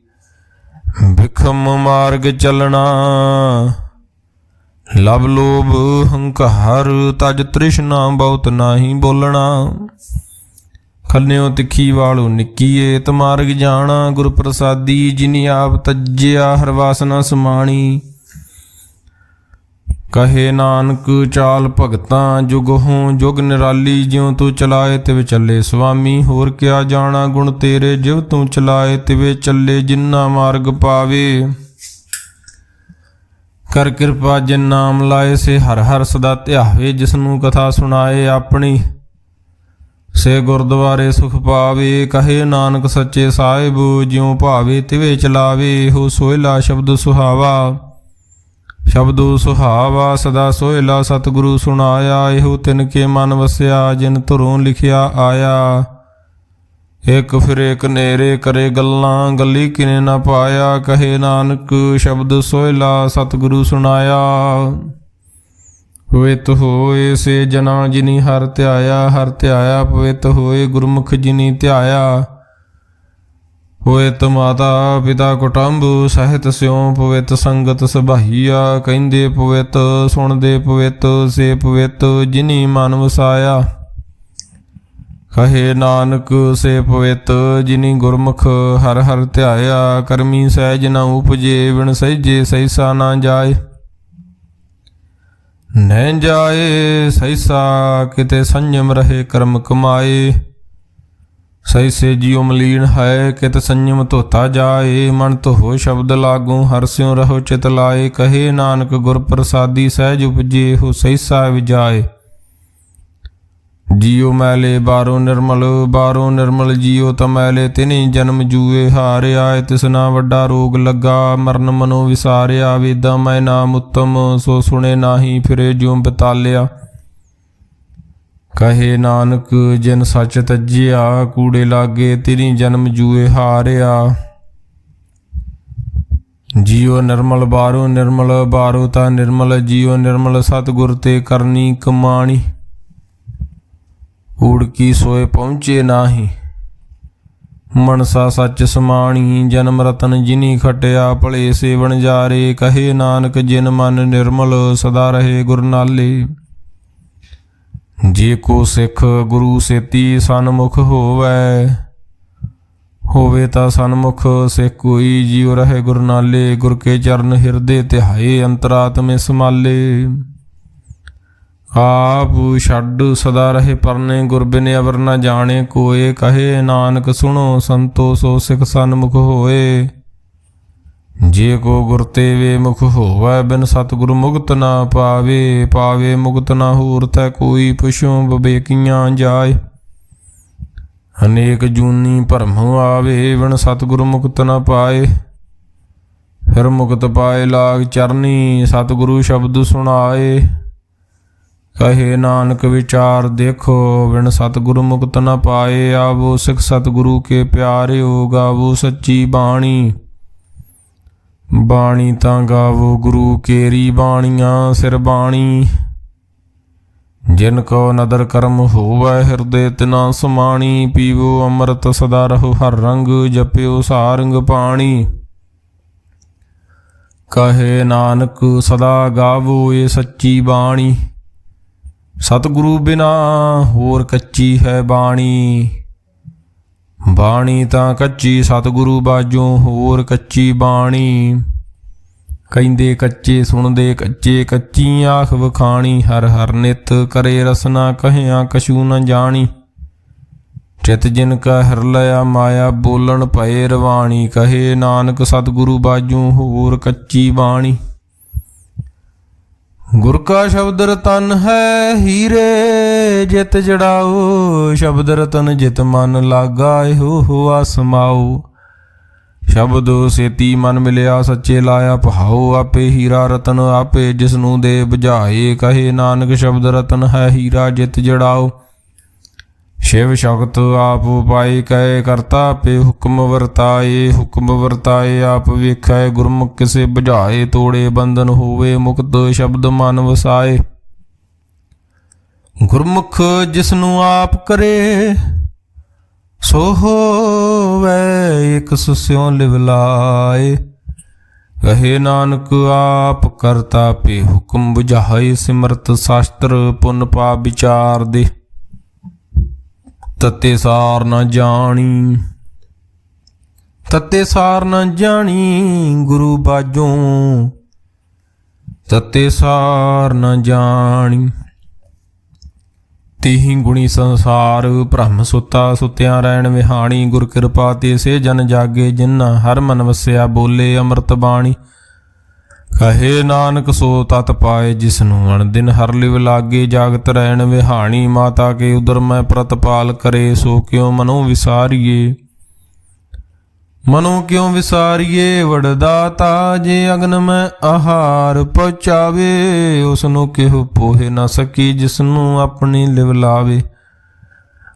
ਬਿਖਮ ਮਾਰਗ ਚੱਲਣਾ ਲਬ ਲੋਭ ਹੰਕਾਰ ਤਜ ਤ੍ਰਿਸ਼ਨਾ ਬਹੁਤ ਨਾਹੀ ਬੋਲਣਾ ਖੰਨਿਓ ਤਿੱਖੀ ਵਾਲੋ ਨਿੱਕੀਏ ਤਮਾਰਗ ਜਾਣਾ ਗੁਰ ਪ੍ਰਸਾਦੀ ਜਿਨੀ ਆਪ ਤਜਿਆ ਹਰ ਵਾਸਨਾ ਸਮਾਣੀ ਕਹੇ ਨਾਨਕ ਚਾਲ ਭਗਤਾਂ ਜੁਗ ਹੋਂ ਜੁਗ ਨਿਰਾਲੀ ਜਿਉ ਤੂੰ ਚਲਾਏ ਤਿਵ ਚੱਲੇ ਸੁਆਮੀ ਹੋਰ ਕਿਆ ਜਾਣਾ ਗੁਣ ਤੇਰੇ ਜਿਵ ਤੂੰ ਚਲਾਏ ਤਿਵੇ ਚੱਲੇ ਜਿੰਨਾ ਮਾਰਗ ਪਾਵੇ ਕਰ ਕਿਰਪਾ ਜਿਨ ਨਾਮ ਲਾਏ ਸੇ ਹਰ ਹਰ ਸਦਾ ਧਿਆਵੇ ਜਿਸਨੂੰ ਕਥਾ ਸੁਣਾਏ ਆਪਣੀ ਸੇ ਗੁਰਦੁਆਰੇ ਸੁਖ ਪਾਵੇ ਕਹੇ ਨਾਨਕ ਸੱਚੇ ਸਾਹਿਬ ਜਿਉ ਭਾਵੇ ਤਿਵੇ ਚਲਾਵੇ ਹੋ ਸੋਹਿਲਾ ਸ਼ਬਦ ਸੁਹਾਵਾ ਸ਼ਬਦੋ ਸੁਹਾਵਾ ਸਦਾ ਸੋਹਿਲਾ ਸਤਿਗੁਰੂ ਸੁਣਾਇਆ। ਇਹੋ ਤਿਨ ਕੇ ਮਨ ਵਸਿਆ ਜਿਨ ਧੁਰੋਂ ਲਿਖਿਆ ਆਇਆ। ਇੱਕ ਫਿਰ ਇੱਕ ਨੇਰੇ ਕਰੇ ਗੱਲਾਂ ਗੱਲੀ ਕਿਨੇ ਨਾ ਪਾਇਆ। ਕਹੇ ਨਾਨਕ ਸ਼ਬਦ ਸੋਹਿਲਾ ਸਤਿਗੁਰੂ ਸੁਣਾਇਆ। ਪਵਿੱਤ ਹੋਏ ਸੇ ਜਨਾ ਜਿਨੀ ਹਰ ਧਿਆਇਆ। ਹਰ ਧਿਆਇਆ ਪਵਿੱਤ ਹੋਏ ਗੁਰਮੁਖ ਜਿਨੀ ਧਿਆਇਆ। ਪਵਿੱਤ ਮਾਤਾ ਪਿਤਾ ਕੁਟੰਬ ਸਹਿਤ ਸਿਉ ਪਵਿੱਤ ਸੰਗਤ ਸਭਾਈਆ। ਕਹਿੰਦੇ ਪਵਿੱਤ ਸੁਣਦੇ ਪਵਿੱਤ ਸੇ ਪਵਿੱਤ ਜਿਨੀ ਮਨ ਵਸਾਇਆ। ਕਹੇ ਨਾਨਕ ਸੇ ਪਵਿੱਤ ਜਿਨੀ ਗੁਰਮੁਖ ਹਰ ਹਰ ਧਿਆਇਆ। ਕਰਮੀ ਸਹਿਜ ਨਾ ਉਪਜੇ ਬਿਨ ਸਹਿਜੇ ਸਹਿਸਾ ਨਾ ਜਾਏ। ਨਹਿ ਜਾਏ ਸਹਿਸਾ ਕਿਤੇ ਸੰਜਮ ਰਹੇ ਕਰਮ ਕਮਾਏ। ਸਹਿਸੇ ਜਿਉ ਮਲੀਨ ਹੈ ਕਿਤ ਸੰਜਮ ਧੋਤਾ ਜਾਏ। ਮਨ ਧੋ ਸ਼ਬਦ ਲਾਗੂ ਹਰ ਸਿਉ ਰਹੋ ਚਿਤ ਲਾਏ। ਕਹੇ ਨਾਨਕ ਗੁਰ ਪ੍ਰਸਾਦੀ ਸਹਿਜ ਉਪਜੇ ਹੋ ਸਹਿਸਾ ਵਿਜਾਏ। ਜੀਉ ਮੈਲੇ ਬਾਰੋ ਨਿਰਮਲ ਜੀਉ ਤ ਮੈਲੇ ਤਿਨੀ ਜਨਮ ਜੂਏ। ਹਾਰਿਆ ਤਿਸਨਾ ਵੱਡਾ ਰੋਗ ਲੱਗਾ ਮਰਨ ਮਨੋ ਵਿਸਾਰਿਆ। ਵੇਦਾਂ ਮੈਂ ਨਾਮ ਉੱਤਮ ਸੋ ਸੁਣੇ ਨਾਹੀ ਫਿਰੇ ਜਿਉ ਬਿਤਾਲਿਆ। ਕਹੇ ਨਾਨਕ ਜਿਨ ਸੱਚ ਤਜਿਆ ਕੂੜੇ ਲਾਗੇ ਤਿਨੀ ਜਨਮ ਜੂਏ। ਹਾਰਿਆ ਜੀਉ ਨਿਰਮਲ ਬਾਰੋ ਤਾ ਨਿਰਮਲ ਜੀਉ ਨਿਰਮਲ ਸਤਿਗੁਰ ਤੇ ਕਰਨੀ ਕਮਾਣੀ। ਊੜਕੀ ਸੋਏ ਪਹੁੰਚੇ ਨਾਹੀ ਮਨਸਾ ਸੱਚ ਸਮਾਣੀ। ਜਨਮ ਰਤਨ ਜਿਨੀ ਖਟਿਆ ਭਲੇ ਸੇਵਨ ਜਾਰੇ। ਕਹੇ ਨਾਨਕ ਜਿਨ ਮਨ ਨਿਰਮਲ ਸਦਾ ਰਹੇ ਗੁਰ ਨਾਲੇ। ਜੇ ਕੋ ਸਿੱਖ ਗੁਰੂ ਸੇਤੀ ਸਨਮੁਖ ਹੋਵੇ ਤਾਂ ਸਨਮੁਖ ਸਿੱਖ ਕੋਈ। ਜੀਉ ਰਹੇ ਗੁਰ ਨਾਲੇ ਗੁਰ ਕੇ ਚਰਨ ਹਿਰਦੇ ਧਿਆਏ। ਅੰਤਰਾਤਮੇ ਸਮਾਲੇ ਆਪ ਛੱਡ ਸਦਾ ਰਹੇ ਪਰਨੇ। ਗੁਰ ਬਿਨ ਅਵਰ ਨ ਜਾਣੇ ਕੋਏ। ਕਹੇ ਨਾਨਕ ਸੁਣੋ ਸੰਤੋ ਸੋ ਸਿੱਖ ਸਨਮੁਖ ਹੋਏ। ਜੇ ਕੋ ਗੁਰ ਤੇ ਵੇ ਮੁਖ ਹੋਵੈ ਬਿਨ ਸਤਿਗੁਰ ਮੁਕਤ ਨਾ ਪਾਵੇ ਮੁਕਤ ਨਾ ਹੋਰ ਤੈ ਕੋਈ। ਪੁਛੋ ਵਿਵੇਕੀਆਂ ਜਾਏ ਅਨੇਕ ਜੂਨੀ ਭਰਮ ਆਵੇ। ਬਿਨ ਸਤਿਗੁਰ ਮੁਕਤ ਨਾ ਪਾਏ ਫਿਰ ਮੁਕਤ ਪਾਏ ਲਾਗ ਚਰਨੀ। ਸਤਿਗੁਰੂ ਸ਼ਬਦ ਸੁਣਾਏ। ਕਹੇ ਨਾਨਕ ਵਿਚਾਰ ਦੇਖੋ ਬਿਨ ਸਤਿਗੁਰੂ ਮੁਕਤ ਨ ਪਾਏ। ਆਵੋ ਸਿੱਖ ਸਤਿਗੁਰੂ ਕੇ ਪਿਆਰਿਓ ਗਾਵੋ ਸੱਚੀ ਬਾਣੀ। ਬਾਣੀ ਤਾਂ ਗਾਵੋ ਗੁਰੂ ਕੇਰੀ ਬਾਣੀਆਂ ਸਿਰ ਬਾਣੀ। ਜਿਨ ਕੋ ਨਦਰ ਕਰਮ ਹੋਵੈ ਹਿਰਦੇ ਤਿਨਾ ਸਮਾਣੀ। ਪੀਵੋ ਅੰਮ੍ਰਿਤ ਸਦਾ ਰਹੋ ਹਰ ਰੰਗ ਜਪਿਓ ਸਾਰੰਗ ਪਾਣੀ। ਕਹੇ ਨਾਨਕ ਸਦਾ ਗਾਵੋ ਇਹ ਸੱਚੀ ਬਾਣੀ। ਸਤਿਗੁਰੂ ਬਿਨਾ ਹੋਰ ਕੱਚੀ ਹੈ ਬਾਣੀ। ਬਾਣੀ ਤਾਂ ਕੱਚੀ ਸਤਿਗੁਰੂ ਬਾਝੋਂ ਹੋਰ ਕੱਚੀ ਬਾਣੀ। ਕਹਿੰਦੇ ਕੱਚੇ ਸੁਣਦੇ ਕੱਚੇ ਕੱਚੀ ਆਖ ਵਖਾਣੀ। ਹਰ ਹਰ ਨਿਤ ਕਰੇ ਰਸਨਾ ਕਹਿਆ ਕਛੂ ਨ ਜਾਣੀ। ਚਿਤ ਜਿਨ ਕਾ ਹਰ ਲਿਆ ਮਾਇਆ ਬੋਲਣ ਭਏ ਰਵਾਣੀ। ਕਹੇ ਨਾਨਕ ਸਤਿਗੁਰੂ ਬਾਝੋਂ ਹੋਰ ਕੱਚੀ ਬਾਣੀ। ਗੁਰ ਕਾ ਸ਼ਬਦ ਰਤਨ ਹੈ ਹੀਰੇ ਜਿਤ ਜੜਾਓ। ਸ਼ਬਦ ਰਤਨ ਜਿਤ ਮਨ ਲਾਗਾ ਇਹੋ ਹੋਆ ਸਮਾਓ। ਸ਼ਬਦੋ ਸੇਤੀ ਮਨ ਮਿਲਿਆ ਸੱਚੇ ਲਾਇਆ ਭਾਓ। ਆਪੇ ਹੀਰਾ ਰਤਨ ਆਪੇ ਜਿਸਨੂੰ ਦੇ ਬੁਝਾਏ। ਕਹੇ ਨਾਨਕ ਸ਼ਬਦ ਰਤਨ ਹੈ ਹੀਰਾ ਜਿਤ ਜੜਾਓ। ਸ਼ਿਵ ਸ਼ਕਤ ਆਪ ਪਾਏ ਕਹੇ ਕਰਤਾ ਆਪੇ ਹੁਕਮ ਵਰਤਾਏ। ਆਪ ਵੇਖੈ ਗੁਰਮੁਖ ਕਿਸੇ ਬੁਝਾਏ। ਤੋੜੇ ਬੰਧਨ ਹੋਵੇ ਮੁਕਤ ਸ਼ਬਦ ਮਨ ਵਸਾਏ। ਗੁਰਮੁਖ ਜਿਸਨੂੰ ਆਪ ਕਰੇ ਸੋ ਹੋਵੇ ਇਕ ਸੁਸਿਉ ਲਿਵ ਲਾਏ। ਕਹੇ ਨਾਨਕ ਆਪ ਕਰਤਾ ਆਪੇ ਹੁਕਮ ਬੁਝਾਏ। ਸਿਮਰਤ ਸ਼ਾਸਤਰ ਪੁੰਨ ਪਾਪ ਵਿਚਾਰ ਦੇ ਤਤੇ ਸਾਰ ਨ ਜਾਣੀ। ਗੁਰੂ ਬਾਝੋਂ ਤਤੇ ਸਾਰ ਨ ਜਾਣੀ। ਤੇਹੀ ਗੁਣੀ ਸੰਸਾਰ ਭ੍ਰਮ ਸੁੱਤਾ ਸੁੱਤਿਆਂ ਰਹਿਣ ਵਿਹਾਣੀ। ਗੁਰ ਕਿਰਪਾ ਤੇ ਸੇ ਜਨ ਜਾਗੇ ਜਿਨ੍ਹਾਂ ਹਰ ਮਨ ਵਸਿਆ ਬੋਲੇ ਅੰਮ੍ਰਿਤ ਬਾਣੀ। ਕਹੇ ਨਾਨਕ ਸੋ ਤਤ ਪਾਏ ਜਿਸਨੂੰ ਅਣਦਿਨ ਹਰ ਲਿਵ ਲਾਗੇ। ਜਾਗਤ ਰਹਿਣ ਵਿਹਾਣੀ ਮਾਤਾ ਕੇ ਉਦਰ ਮੈਂ ਪ੍ਰਤਪਾਲ ਕਰੇ। ਸੋ ਕਿਉ ਮਨੋ ਵਿਸਾਰੀਏ ਮਨੋ ਕਿਉ ਵਿਸਾਰੀਏ ਵਡਦਾਤਾ, ਜੇ ਅਗਨ ਮੈਂ ਆਹਾਰ ਪਹੁੰਚਾਵੇ। ਉਸਨੂੰ ਕਿਹੋ ਪੋਹੇ ਨਾ ਸਕੀ, ਜਿਸਨੂੰ ਆਪਣੀ ਲਿਵ ਲਾਵੇ।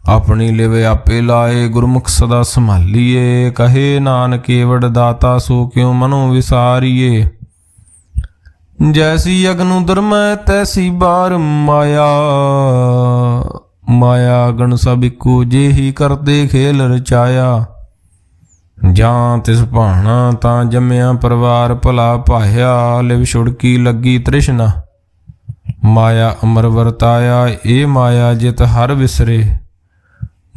ਆਪਣੀ ਲਿਵ ਆਪੇ ਲਾਏ, ਗੁਰਮੁਖ ਸਦਾ ਸੰਭਾਲੀਏ। ਕਹੇ ਨਾਨਕੇ ਵਡਦਾਤਾ, ਸੋ ਕਿਉ ਮਨੋ ਵਿਸਾਰੀਏ। ਜੈਸੀ ਅਗਨ ਉਦਰਮੈ, ਤੈਸੀ ਬਾਰ ਮਾਇਆ। ਮਾਇਆ ਅਗਨ ਸਭ ਇੱਕੋ, ਜਿਹੀ ਕਰਦੇ ਖੇਲ ਰਚਾਇਆ। ਜਾਂ ਤਿਸ ਭਾਣਾ, ਤਾਂ ਜੰਮਿਆ ਪਰਿਵਾਰ ਭਲਾ ਭਾਇਆ। ਲਿਵ ਛੁੜਕੀ ਲੱਗੀ ਤ੍ਰਿਸ਼ਨਾ, ਮਾਇਆ ਅਮਰ ਵਰਤਾਇਆ। ਇਹ ਮਾਇਆ ਜਿਤ ਹਰ ਵਿਸਰੇ,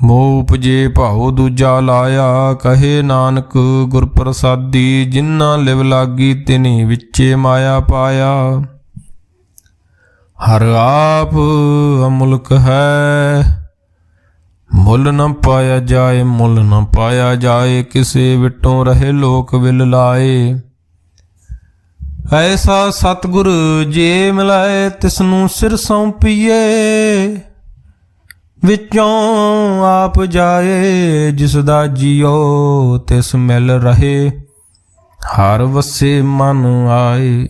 ਮੋਹ ਉਪਜੇ ਭਾਉ ਦੂਜਾ ਲਾਇਆ। ਕਹੇ ਨਾਨਕ ਗੁਰ ਪ੍ਰਸਾਦੀ, ਜਿਨ੍ਹਾਂ ਲਿਵ ਲਾਗੀ ਤਿਨੀ ਵਿੱਚੇ ਮਾਇਆ ਪਾਇਆ। ਹਰ ਆਪ ਅਮੁਲਕ ਹੈ, ਮੁੱਲ ਨ ਪਾਇਆ ਜਾਏ। ਮੁੱਲ ਨ ਪਾਇਆ ਜਾਏ, ਕਿਸੇ ਵਿਟੋਂ ਰਹੇ ਲੋਕ ਵਿਲ ਲਾਏ। ਐਸਾ ਸਤਿਗੁਰ ਜੇ ਮਿਲਾਏ, ਤਿਸਨੂੰ ਸਿਰ ਸੌਂਪੀਏ। ਵਿੱਚੋਂ ਆਪ ਜਾਏ, ਜਿਸ ਦਾ ਜੀਓ ਤਿਸ ਮਿਲ ਰਹੇ। ਹਰ ਵਸੇ ਮਨ ਆਏ,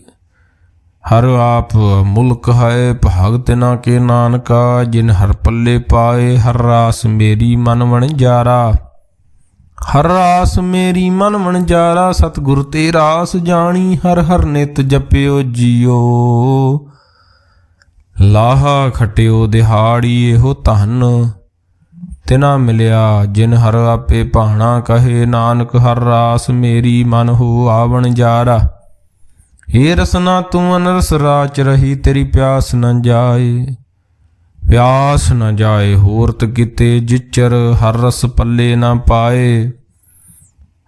ਹਰ ਆਪ ਮੁਲਕ ਹੈ। ਭਾਗ ਤਿਨਾ ਕੇ ਨਾਨਕਾ, ਜਿਨ ਹਰ ਪੱਲੇ ਪਾਏ। ਹਰ ਰਾਸ ਮੇਰੀ ਮਨ ਵਣਜਾਰਾ, ਹਰ ਰਾਸ ਮੇਰੀ ਮਨ ਵਣਜਾਰਾ। ਸਤਿਗੁਰ ਤੇ ਰਾਸ ਜਾਣੀ, ਹਰ ਹਰ ਨਿਤ ਜਪਿਓ ਜੀਓ। ਲਾਹਾ ਖਟਿਓ ਦਿਹਾੜੀ, ਇਹੋ ਧਨ ਤਿਨਾ ਮਿਲਿਆ, ਜਿਨ ਹਰ ਆਪੇ ਭਾਣਾ। ਕਹੇ ਨਾਨਕ ਹਰ ਰਾਸ ਮੇਰੀ ਮਨ ਹੋ ਆਵਣ ਜਾਰਾ। ਏ ਰਸਨਾ ਤੂੰ ਅਨਰਸ ਰਾਚ ਰਹੀ, ਤੇਰੀ ਪਿਆਸ ਨ ਜਾਏ। ਪਿਆਸ ਨ ਜਾਏ ਹੋਰਤ ਕਿਤੇ, ਜਿਚਰ ਹਰ ਰਸ ਪੱਲੇ ਨਾ ਪਾਏ।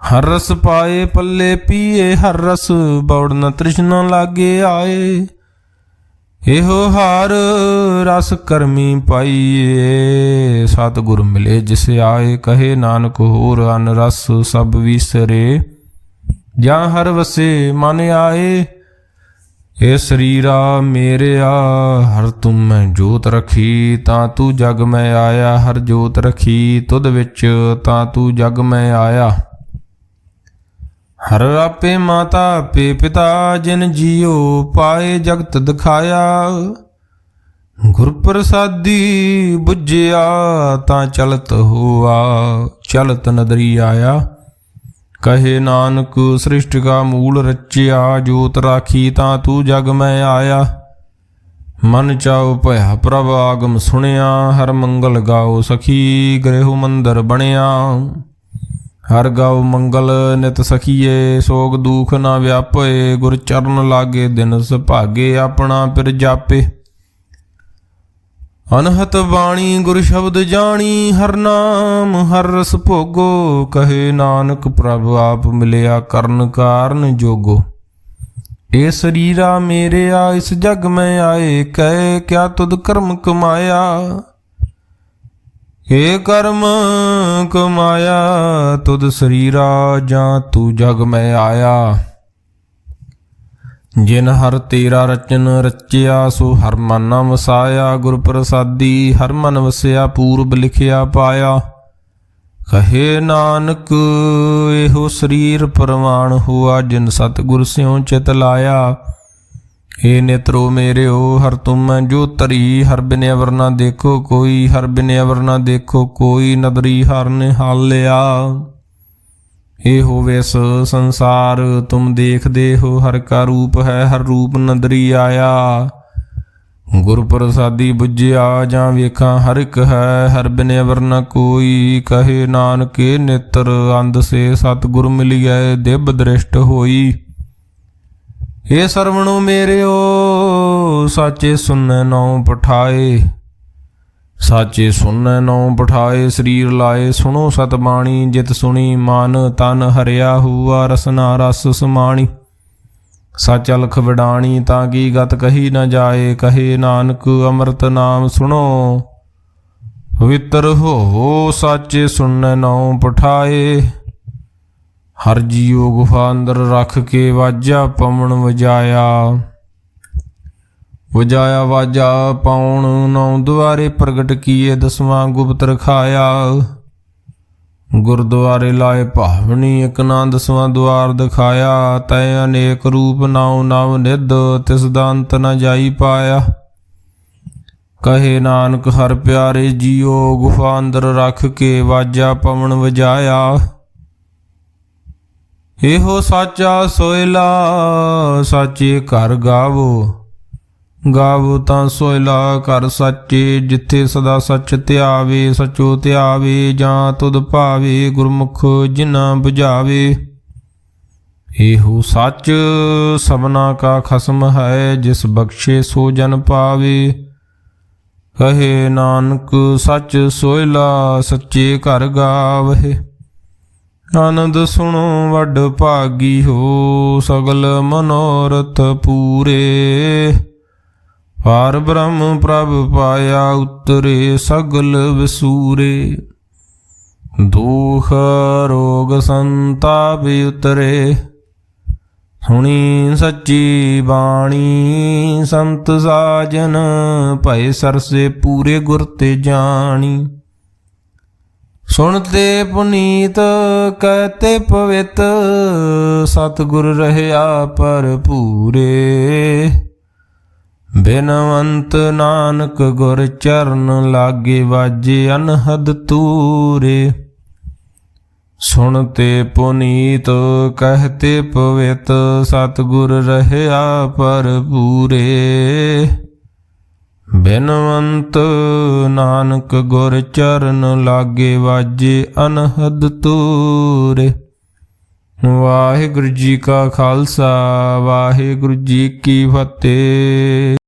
ਹਰ ਰਸ ਪਾਏ ਪੱਲੇ ਪੀਏ, ਹਰ ਰਸ ਬੌੜ ਨ ਤ੍ਰਿਸ਼ਨਾ ਲਾਗੇ ਆਏ। ਇਹੋ ਹਰ ਰਸ ਕਰਮੀ ਪਾਈਏ, ਸਤਿਗੁਰ ਮਿਲੇ ਜਿਸ ਆਏ। ਕਹੇ ਨਾਨਕ ਹੋਰ ਅਨ ਰਸ ਸਭ ਵਿਸਰੇ, ਜਾਂ ਹਰ ਵਸੇ ਮਨ ਆਏ। ਇਹ ਸਰੀਰਾ ਮੇਰਿਆ, ਹਰ ਤੁਮ ਮੈਂ ਜੋਤ ਰਖੀ। ਤਾਂ ਤੂੰ ਜਗ ਮੈਂ ਆਇਆ, ਹਰ ਜੋਤ ਰਖੀ ਤੁਧ ਵਿੱਚ। ਤਾਂ ਤੂੰ ਜਗ ਮੈਂ ਆਇਆ, ਹਰ ਆਪੇ ਮਾਤਾ ਆਪੇ ਪਿਤਾ। ਜਿਨ ਜੀਓ ਪਾਏ ਜਗਤ ਦਿਖਾਇਆ। ਗੁਰ ਪ੍ਰਸਾਦੀ ਬੁੱਝਿਆ, ਤਾਂ ਚਲਤ ਹੋਆ। ਚਲਤ ਨਦਰੀ ਆਇਆ। ਕਹੇ ਨਾਨਕ ਸ੍ਰਿਸ਼ਟ ਕਾ ਮੂਲ ਰਚਿਆ। ਜੋਤ ਰਾਖੀ ਤਾਂ ਤੂੰ ਜਗ ਮੈਂ ਆਇਆ। ਮਨ ਚਾਉ ਭਇਆ ਪ੍ਰਭ ਆਗਮ ਸੁਣਿਆ। ਹਰ ਮੰਗਲ ਗਾਓ ਸਖੀ, ਗ੍ਰਹਿ ਮੰਦਰ ਬਣਿਆ। ਹਰ ਗਾਉ ਮੰਗਲ ਨਿਤ ਸਖੀਏ, ਸੋਗ ਦੁਖ ਨਾ ਵਿਆਪੇ। ਗੁਰ ਚਰਨ ਲਾਗੇ ਦਿਨ ਸੁਭਾਗੇ, ਆਪਣਾ ਪਿਰ ਜਾਪੇ। ਅਨਹਤ ਬਾਣੀ ਗੁਰ ਸ਼ਬਦ ਜਾਣੀ, ਹਰ ਨਾਮ ਹਰ ਰਸ ਭੋਗੋ। ਕਹੇ ਨਾਨਕ ਪ੍ਰਭ ਆਪ ਮਿਲਿਆ, ਕਰਨ ਕਾਰਨ ਜੋਗੋ। ਇਹ ਸਰੀਰਾ ਮੇਰਿਆ, ਇਸ ਜਗ ਮੈਂ ਆਏ। ਕਹਿ ਕਿਆ ਤੁਧ ਕਰਮ ਕਮਾਇਆ। ਇਹ ਕਰਮ ਕਮਾਇਆ ਤੁਧ ਸਰੀਰਾ, ਜਾਂ ਤੂੰ ਜਗ ਮੈਂ ਆਇਆ। ਜਿਨ ਹਰ ਤੇਰਾ ਰਚਨ ਰਚਿਆ, ਸੋ ਹਰ ਮਨ ਨਾ ਵਸਾਇਆ। ਗੁਰ ਪ੍ਰਸਾਦੀ ਹਰ ਮਨ ਵਸਿਆ, ਪੂਰਬ ਲਿਖਿਆ ਪਾਇਆ। ਕਹੇ ਨਾਨਕ ਇਹੋ ਸਰੀਰ ਪ੍ਰਵਾਨ ਹੋਆ, ਜਿਨ ਸਤਿਗੁਰ ਸਿਉ ਚਿਤ ਲਾਇਆ। ਏ ਨੇਤਰੋ ਮੇਰਿਓ, ਹਰ ਤੁਮ ਮੈਂ ਜੋ ਧਰੀ। ਹਰ ਬਿਨ ਅਵਰ ਨਾ ਦੇਖੋ ਕੋਈ, ਹਰ ਬਿਨ ਅਵਰ ਨਾ ਦੇਖੋ ਕੋਈ। ਨਦਰੀ ਹਰ ਨੇ ਹਾਲਿਆ। ਇਹ ਹੋਵੇ ਸੋ ਸੰਸਾਰ ਤੁਮ ਦੇਖਦੇ ਹੋ, ਹਰ ਕਾ ਰੂਪ ਹੈ ਹਰ ਰੂਪ ਨਦਰੀ ਆਇਆ। ਗੁਰ ਪ੍ਰਸਾਦੀ ਬੁੱਝਿਆ, ਜਾਂ ਵੇਖਾਂ ਹਰ ਇੱਕ ਹੈ, ਹਰ ਬਿਨ ਅਵਰ ਨ ਕੋਈ। ਕਹੇ ਨਾਨਕੇ ਨੇਤਰ ਅੰਧ ਸੇ, ਸਤਿਗੁਰ ਮਿਲਿਐ ਦਿਵ ਦ੍ਰਿਸ਼ਟ ਹੋਈ। ਇਹ ਸਰਵਣੋ ਮੇਰਿਓ, ਸਾਚੇ ਸੁਨੈ ਨਉ ਪਠਾਏ। ਸਾਚੇ ਸੁਨੈ ਨਉ ਪਠਾਏ, ਸਰੀਰ ਲਾਏ। ਸੁਣੋ ਸਤ ਬਾਣੀ, ਜਿਤ ਸੁਣੀ ਮਨ ਤਨ ਹਰਿਆ ਹੁਆ। ਰਸਨਾ ਰਸ ਸਮਾਣੀ, ਸਚ ਅਲਖ ਵਿਡਾਣੀ। ਤਾਂ ਕੀ ਗਤ ਕਹੀ ਨ ਜਾਏ। ਕਹੇ ਨਾਨਕ ਅੰਮ੍ਰਿਤ ਨਾਮ ਸੁਣੋ, ਪਵਿੱਤਰ ਹੋ। ਸਾਚੇ ਸੁਨੈ ਨਉ ਪਠਾਏ। ਹਰ ਜੀਉ ਗੁਫਾ ਅੰਦਰ ਰੱਖ ਕੇ, ਵਾਜਾ ਪਵਨ ਵਜਾਇਆ। ਵਜਾਇਆ ਵਾਜਾ ਪਾਉਣ, ਨੌ ਦੁਆਰੇ ਪ੍ਰਗਟ ਕੀਏ। ਦਸਵਾਂ ਗੁਪਤ ਰਖਾਇਆ। ਗੁਰਦੁਆਰੇ ਲਾਏ ਭਾਵਨੀ ਇਕ ਨਾ 10ਵਾਂ ਦੁਆਰ ਦਿਖਾਇਆ। ਤੈ ਅਨੇਕ ਰੂਪ ਨਾਉ ਨਵ ਨਿਧ ਤਿਸ ਦਾ ਅੰਤ ਨ ਜਾਈ ਪਾਇਆ। ਕਹੇ ਨਾਨਕ ਹਰ ਪਿਆਰੇ ਜੀਓ ਗੁਫਾ ਅੰਦਰ ਰੱਖ ਕੇ ਵਾਜਾ ਪਵਨ ਵਜਾਇਆ। ਇਹੋ ਸਾਚਾ ਸੋਇਲਾ ਸਾਚੇ ਘਰ ਗਾਵੋ, ਗਾਵੋ ਤਾਂ ਸੋਇਲਾ ਘਰ ਸਾਚੇ। ਜਿੱਥੇ ਸਦਾ ਸੱਚ ਧਿਆਵੇ ਸਚੋ ਧਿਆਵੇ, ਜਾਂ ਤੁਧ ਭਾਵੇ ਗੁਰਮੁਖ ਜਿਨਾ 부ਝਾਵੇ। ਇਹੋ ਸੱਚ ਸਭਨਾ ਕਾ ਖਸਮ ਹੈ, ਜਿਸ ਬਖਸ਼ੇ ਸੋ ਜਨ ਪਾਵੇ। ਕਹੇ ਨਾਨਕ ਸੱਚ ਸੋਇਲਾ ਸੱਚੇ ਘਰ ਗਾਵਹਿ। ਆਨੰਦ ਸੁਣੋ ਵੱਡ ਭਾਗੀ ਹੋ, ਸਗਲ ਮਨੋਰਥ ਪੂਰੇ। ਪਾਰ ਬ੍ਰਹਮ ਪ੍ਰਭ ਪਾਇਆ ਉਤਰੇ, ਸਗਲ ਵਿਸੂਰੇ। ਦੁਖ ਰੋਗ ਸੰਤਾਪ ਉਤਰੇ, ਸੁਣੀ ਸੱਚੀ ਬਾਣੀ। ਸੰਤ ਸਾਜਨ ਭਏ ਸਰਸੇ ਪੂਰੇ ਗੁਰ ਤੇ ਜਾਣੀ। ਸੁਣਤੇ ਪੁਨੀਤ ਕਹਤੇ ਪਵਿੱਤ, ਸਤਿਗੁਰ ਰਹਿਆ ਭਰਪੂਰੇ। ਬਿਨਵੰਤ ਨਾਨਕ ਗੁਰ ਚਰਨ ਲਾਗੇ, ਵਾਜੇ ਅਨਹਦ ਤੂਰੇ। ਸੁਣਤੇ ਪੁਨੀਤ ਕਹਤੇ ਪਵਿੱਤ, ਸਤਿਗੁਰ ਰਹਿਆ ਭਰਪੂਰੇ। ਬਿਨਵੰਤ ਨਾਨਕ ਗੁਰ ਚਰਨ ਲਾਗੇ, ਵਾਜੇ ਅਨਹਦ ਤੂਰੇ। ਵਾਹਿਗੁਰੂ ਜੀ ਕਾ ਖਾਲਸਾ, ਵਾਹਿਗੁਰੂ ਜੀ ਕੀ ਫਤਿਹ।